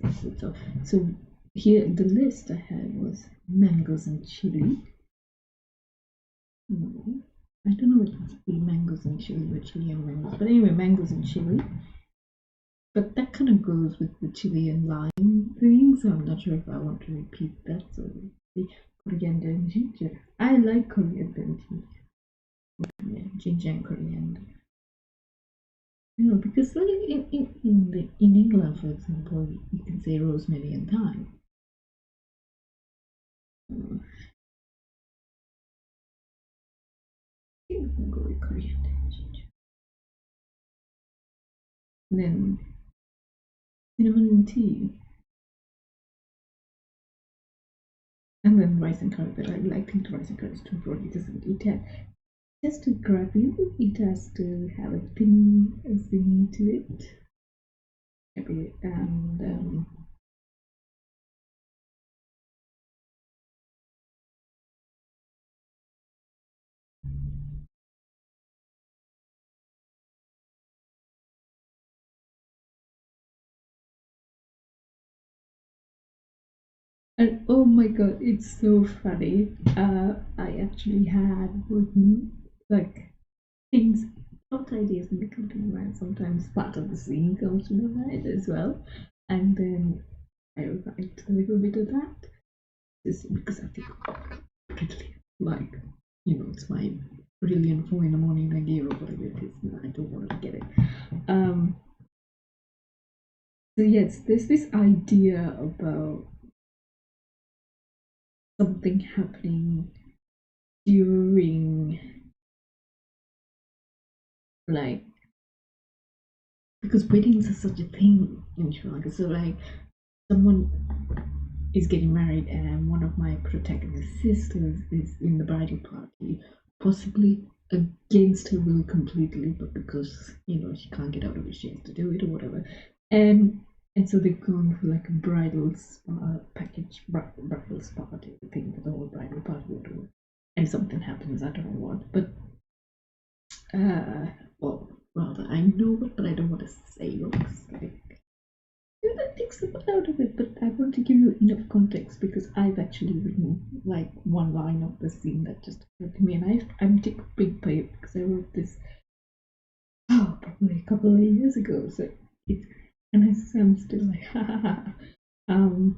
So here the list I had was mangoes and chili. I don't know if it must be mangoes and chili or chili and mangoes, but anyway, mangoes and chili. But that kind of goes with the chili and lime thing, so I'm not sure if I want to repeat that. So the coriander and ginger. I like coriander and ginger. Yeah, ginger and coriander. You know, because like in England, for example, you can say rosemary and thyme. I think I'm gonna go with coriander and ginger. And then cinnamon and tea. And then rice and curry, but I think rice and curry is too broad. It doesn't. It has to grab you. It has to have a zing to it. And oh my god, it's so funny. I actually had written like things, thought ideas in the come to my mind. Sometimes part of the scene comes to my mind as well, and then I write a little bit of that, just because I think totally like, you know, it's my brilliant 4 in the morning idea or whatever it is. No, I don't want to get it. So yes, there's this idea about something happening during like, because weddings are such a thing in Sri Lanka. So like, someone is getting married, and one of my protagonist sisters is in the bridal party, possibly against her will completely, but because she can't get out of it, she has to do it or whatever. And so they've gone for like a bridal spa package, bridal spa thing for the whole bridal party, whatever. And something happens, I don't know what, but well, rather I know it, but I don't want to say it. Like, that takes the fun out of it, but I want to give you enough context because I've actually written like one line of the scene that just occurred to me, and I'm taking a big bite because I wrote this probably a couple of years ago. So I'm still like ha ha ha. And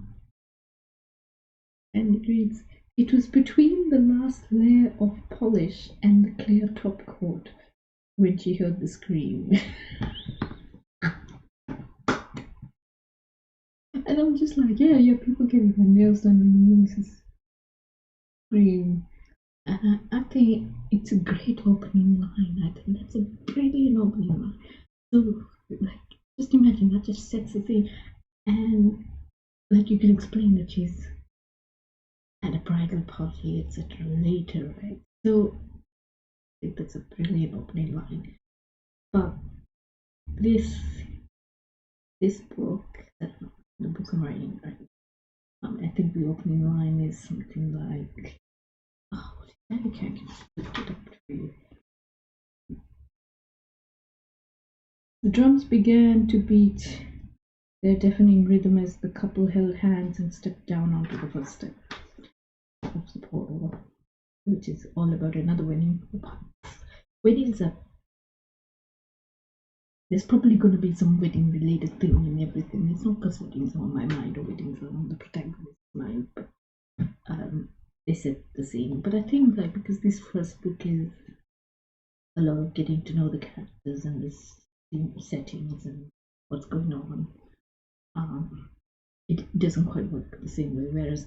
it reads, "It was between the last layer of polish and the clear top coat when she heard the scream." And I'm just like, yeah, people getting their nails done and this scream. And I think it's a great opening line. I think that's a brilliant opening line. So, like, just imagine that just sets the thing. And, like, you can explain that she's at a bridal party, etc. later, right? So, I think that's a brilliant opening line. But this book, the book I'm writing, right? I think the opening line is something like, I can't lift it up for you. The drums began to beat their deafening rhythm as the couple held hands and stepped down onto the first step of the portal, which is all about another wedding. Weddings are, there's probably going to be some wedding related thing in everything. It's not because weddings are on my mind or weddings are on the protagonist's mind, but they said the same. But I think, like, because this first book is a lot of getting to know the characters and the settings and what's going on, it doesn't quite work the same way. Whereas,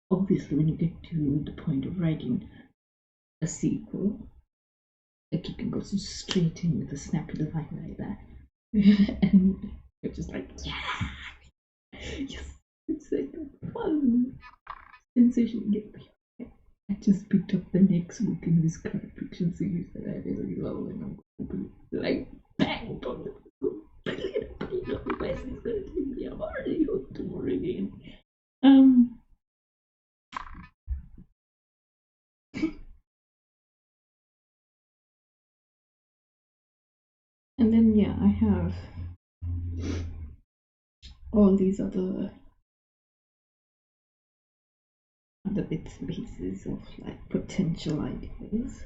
obviously, when you get to the point of writing a sequel, like, you can go so straight in with a snappy line like that, and you're just like, yeah, yes, it's like a fun sensation. I just picked up the next book in this current fiction series that I really love, and I'm going to like bang on it. Brilliant, where's this going to take me? I'm already hooked tomorrow again. And then yeah, I have all these other bits and pieces of like potential ideas.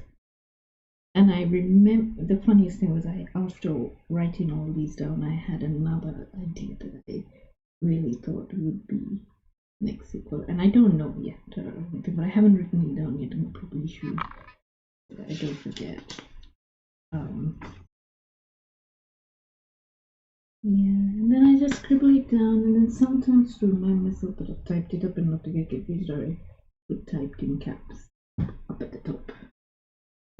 And I remember the funniest thing was, after writing all these down, I had another idea that I really thought would be next sequel, and I don't know yet or anything, but I haven't written it down yet, and I probably should, so that I don't forget. Yeah, and then I just scribble it down, and then sometimes to remind myself that I've typed it up and not to get confused, or I put typed in caps up at the top.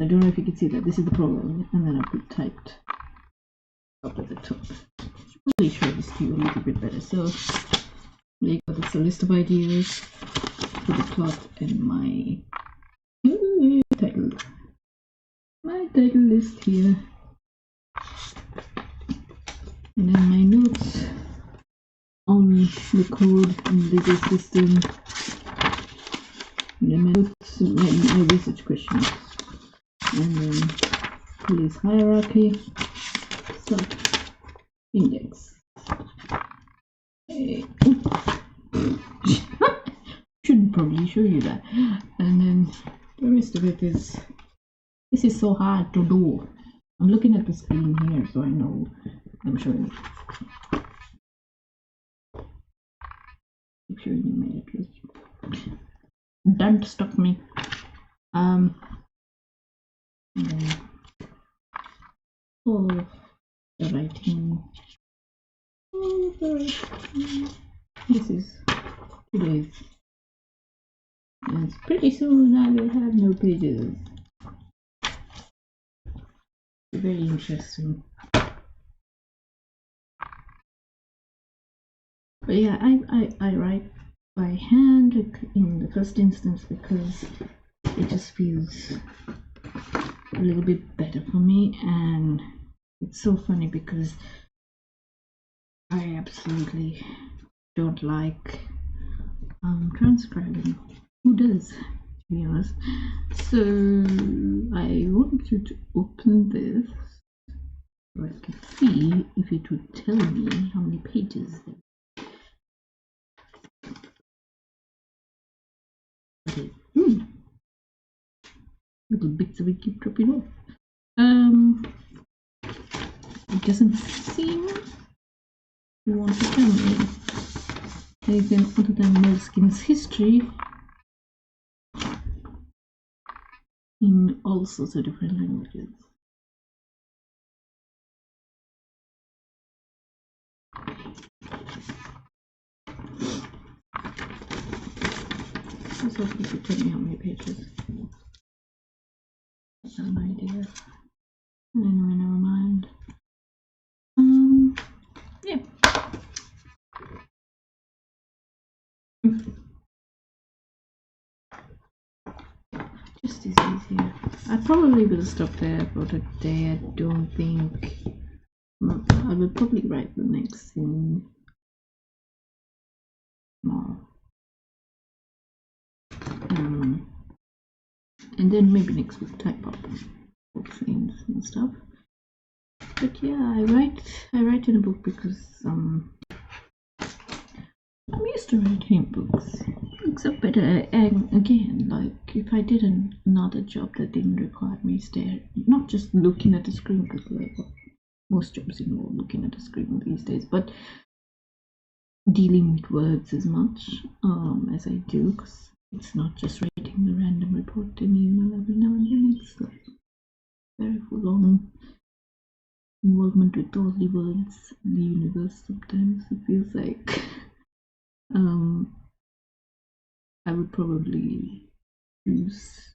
I don't know if you can see that. This is the problem, and then I put typed up at the top. Probably show this to you a little bit better. So there you go. That's a list of ideas for the plot and my title. My title list here, and then my notes on the code and legal system, and then my notes, my research questions, and then police hierarchy, stuff, index. Shouldn't probably show you that. And then the rest of it is, this is so hard to do. I'm looking at the screen here, so I know I'm showing it. Keep showing you my address. Don't stop me. And then all of the writing. This is today's. And pretty soon I will have no pages. very interesting. But yeah, I write by hand in the first instance because it just feels a little bit better for me, and it's so funny because I absolutely don't like transcribing. Who does, to be honest? So I want you to open this so I can see if it would tell me how many pages there are. Little bits of it keep dropping off. It doesn't seem to want to tell me anything other than Moleskin's history in all sorts of different languages. Let's hope you could tell me how many pages. I have no idea. Anyway, never mind. Yeah. Just as easier. I probably will stop there for today. I don't think. I will probably write the next thing tomorrow. And then maybe next week type up book things and stuff. But yeah, I write in a book because I'm used to writing books. Books are better, and again, like if I did another job that didn't require me not just looking at the screen, because like most jobs involve looking at the screen these days, but dealing with words as much as I do, because it's not just writing a random report in email every now and then. It's like very full-on involvement with all the words in the universe. Sometimes it feels like I would probably choose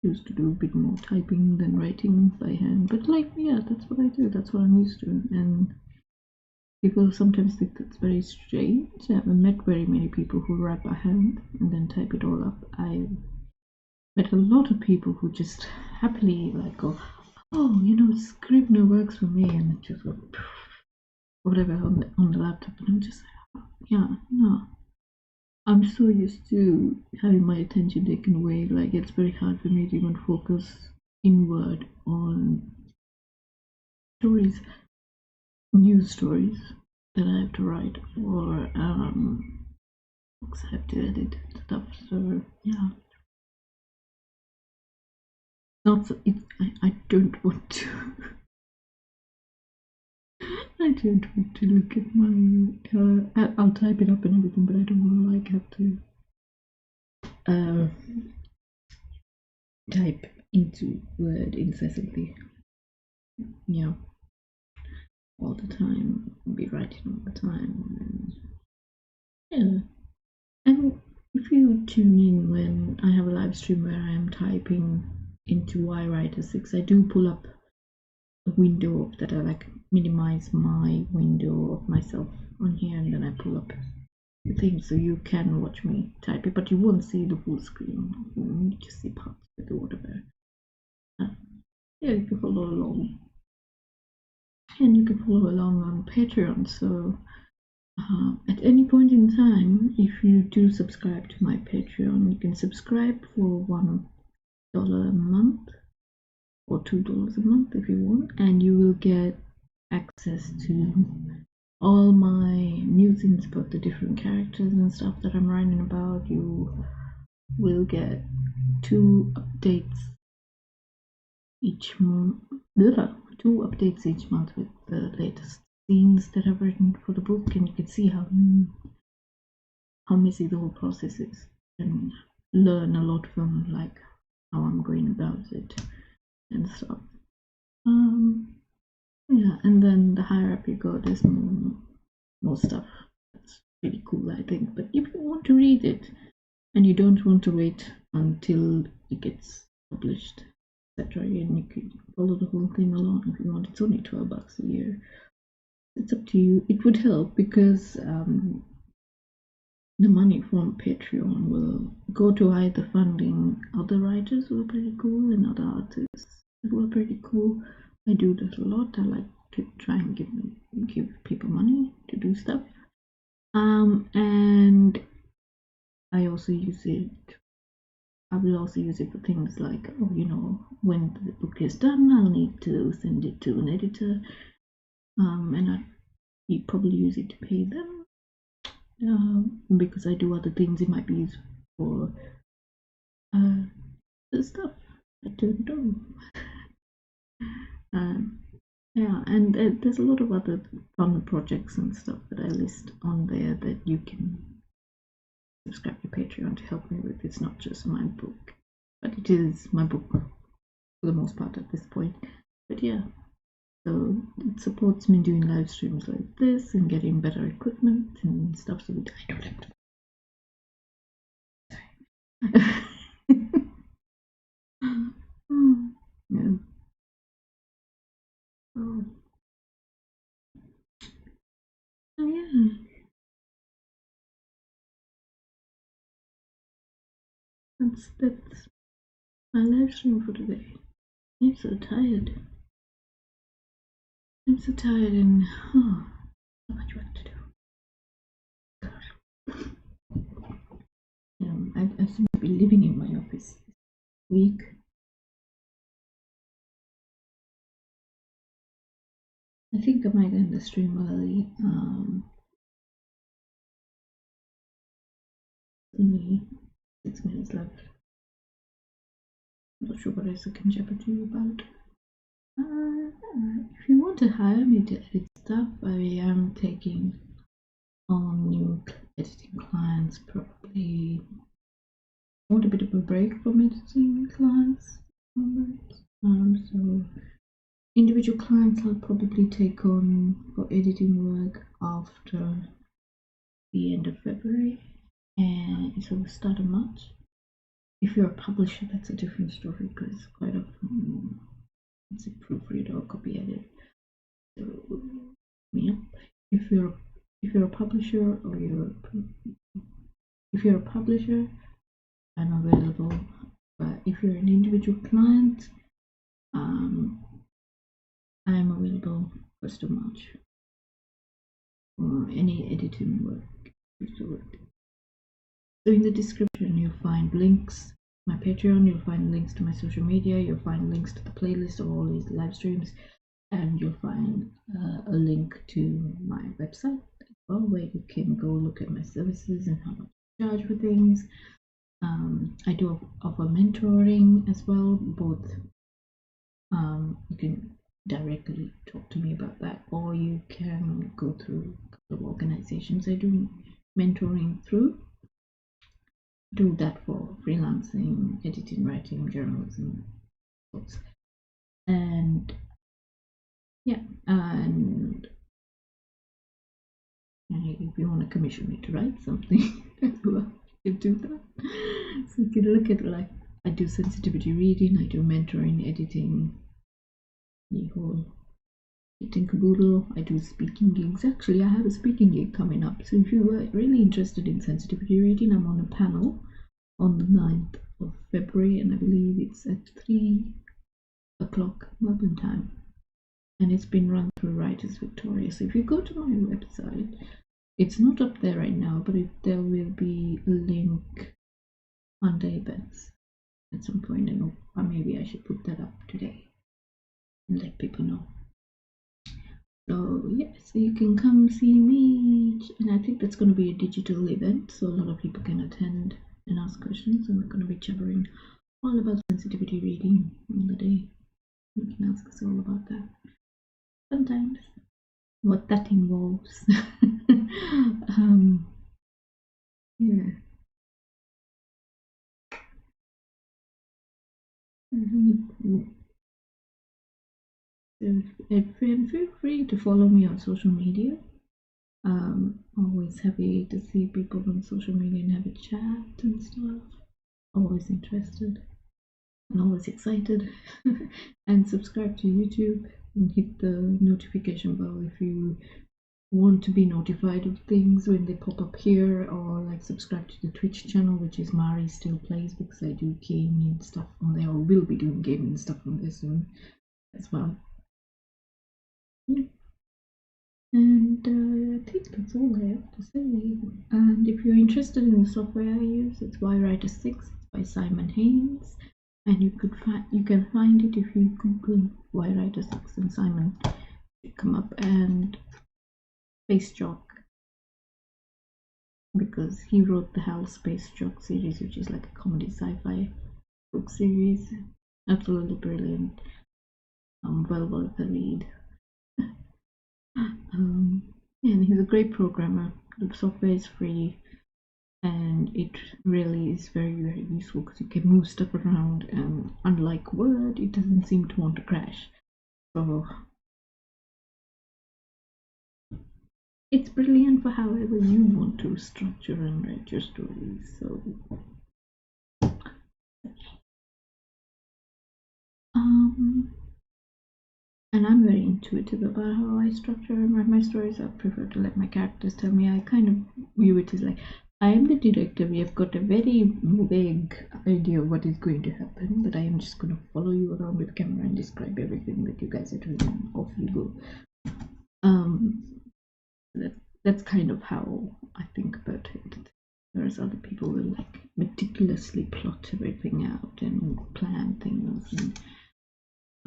to do a bit more typing than writing by hand. But like, yeah, that's what I do. That's what I'm used to. And people sometimes think that's very strange. I haven't met very many people who write by hand and then type it all up. I've met a lot of people who just happily like go, oh, you know, Scrivener works for me, and it just go whatever on the laptop, and I'm just like, oh, yeah, no. I'm so used to having my attention taken away, like it's very hard for me to even focus inward on stories, news stories that I have to write, or books I have to edit stuff. So yeah, not so, I don't want to. I don't want to look at my. I'll type it up and everything, but I don't want to like have to type into Word incessantly. Yeah, all the time. Be writing all the time. Yeah, and if you tune in when I have a live stream where I am typing into Writer6, I do pull up a window that I like minimize my window of myself on here, and then I pull up the thing so you can watch me type it, but you won't see the full screen. You just see parts of it or whatever. Yeah, you can follow along, and you can follow along on Patreon. So at any point in time, if you do subscribe to my Patreon, you can subscribe for $1 a month or $2 a month if you want, and you will get access to all my musings about the different characters and stuff that I'm writing about. You will get 2 updates each month. 2 updates each month with the latest scenes that I've written for the book, and you can see how messy the whole process is, and learn a lot from like how I'm going about it and stuff. Yeah, and then the higher up you go, there's more stuff. That's really cool, I think. But if you want to read it and you don't want to wait until it gets published, etc. And you could follow the whole thing along if you want. It's only $12 a year. It's up to you. It would help because the money from Patreon will go to either funding other writers who are pretty cool and other artists who are pretty cool. I do that a lot. I like to try and give people money to do stuff. And I also use it. I will also use it for things like, when the book is done, I'll need to send it to an editor, and I probably use it to pay them. Because I do other things, it might be used for the stuff I don't know. Yeah, and there's a lot of other fun projects and stuff that I list on there that you can subscribe to Patreon to help me with. It's not just my book, but it is my book for the most part at this point. But yeah, so it supports me doing live streams like this and getting better equipment and stuff so that I don't have to. Yeah. Oh yeah. That's my live stream for today. I'm so tired. I'm so tired and so much work to do. I seem to be living in my office this week. I think I might end the stream early. Only 6 minutes left. I'm not sure what else I can chat to you about. If you want to hire me to edit stuff, I am taking on new editing clients. Probably want a bit of a break from editing clients. So individual clients I'll probably take on for editing work after the end of February, and so start of March. If you're a publisher, that's a different story because quite often it's a proofread or copy edit. So yeah, if you're a publisher or if you're a publisher, I'm available. But if you're an individual client, I'm available 1st of March for any editing work. So in the description you'll find links to my Patreon, you'll find links to my social media, you'll find links to the playlist of all these live streams, and you'll find a link to my website as well, where you can go look at my services and how much I charge for things. I do offer mentoring as well, both you can directly talk to me about that, or you can go through a couple of organizations I do mentoring through. Do that for freelancing, editing, writing, journalism, books. And yeah, and if you want to commission me to write something, well, you can do that. So you can look at, like, I do sensitivity reading, I do mentoring, editing, the whole editing caboodle. I do speaking gigs. Actually, I have a speaking gig coming up. So if you were really interested in sensitivity reading, I'm on a panel on the 9th of February, and I believe it's at 3 o'clock Melbourne time, and it's been run through Writers Victoria. So if you go to my website, it's not up there right now, but there will be a link under events at some point, and maybe I should put that up today and let people know. So yeah, so you can come see me, and I think that's going to be a digital event, so a lot of people can attend and ask questions, and we're going to be jabbering all about sensitivity reading on the day. You can ask us all about that. Sometimes what that involves. Yeah. And feel free to follow me on social media. Always happy to see people on social media and have a chat and stuff. Always interested. and always excited. And subscribe to YouTube and hit the notification bell if you want to be notified of things when they pop up here, or like subscribe to the Twitch channel, which is Mari Still Plays, because I do gaming stuff on there, or will be doing gaming stuff on there soon as well. Yeah. And I think that's all I have to say. And if you're interested in the software I use, it's Writer6. It's by Simon Haynes, and you can find it if you Google Writer6 and Simon should come up, and Space Jock, because he wrote the Hal Space Jock series, which is like a comedy sci-fi book series. Absolutely brilliant. Well worth the read. And he's a great programmer. The software is free, and it really is very, very useful because you can move stuff around, and unlike Word, it doesn't seem to want to crash. So it's brilliant for however you want to structure and write your stories. So and I'm very intuitive about how I structure and write my stories. I prefer to let my characters tell me. I kind of view it as like, I am the director. We have got a very vague idea of what is going to happen, but I am just going to follow you around with camera and describe everything that you guys are doing, and off you go. That's kind of how I think about it. Whereas other people will like meticulously plot everything out and plan things, and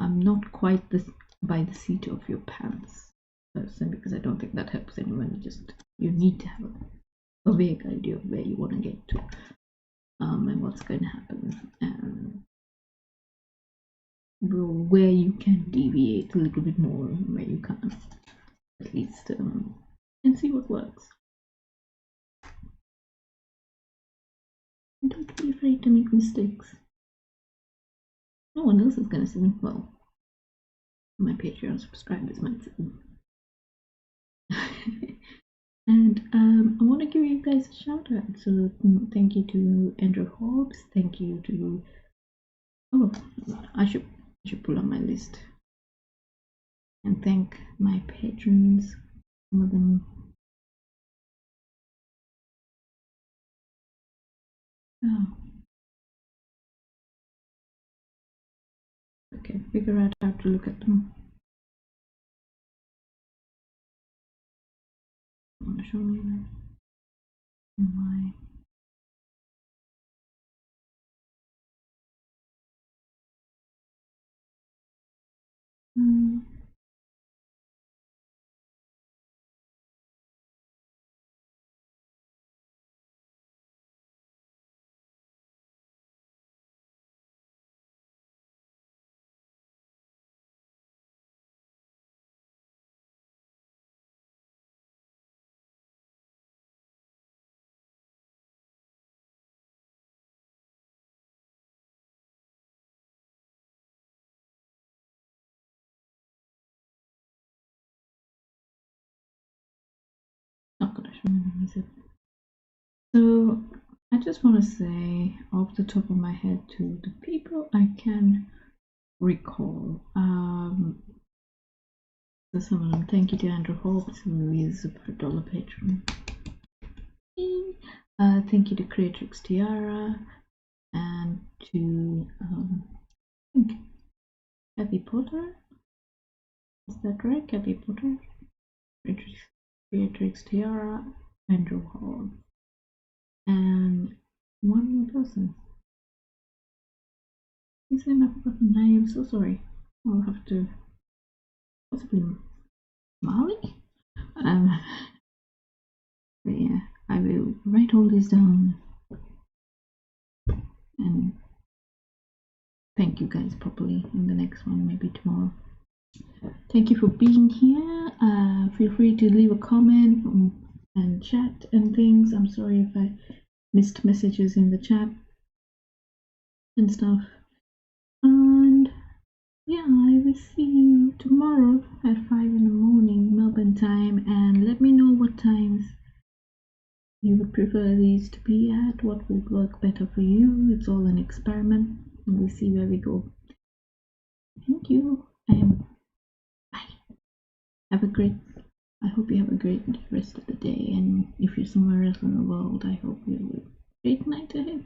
I'm not quite by the seat of your pants person, because I don't think that helps anyone. You need to have a vague idea of where you want to get to, and what's going to happen, and where you can deviate a little bit more, and where you can't, at least, and see what works. Don't be afraid to make mistakes. No one else is going to see them. Well, my Patreon subscribers might see them. And I want to give you guys a shout out. So thank you to Andrew Hobbs. Thank you to I should pull up my list and thank my patrons. Some of them. Okay, figure out how to look at them. I want to show you my. Oh gosh, what is it? So I just want to say off the top of my head to the people I can recall. So some of them. Thank you to Andrew Hobbs, who is a $1 patron. Thank you to Creatrix Tiara, and to I think Kathy Potter. Is that right? Kathy Potter, Creatrix Tiara, Andrew Hobbs, and one more person. His name I've forgotten. I am so sorry. I'll have to possibly Molly. But yeah, I will write all this down and thank you guys properly in the next one, maybe tomorrow. Thank you for being here. Feel free to leave a comment and chat and things. I'm sorry if I missed messages in the chat and stuff. And yeah, I will see you tomorrow at 5 in the morning Melbourne time, and let me know what times you would prefer these to be at, what would work better for you. It's all an experiment. and we'll see where we go. Thank you. Bye. Have a great. I hope you have a great rest of the day, and if you're somewhere else in the world, I hope you have a great night ahead.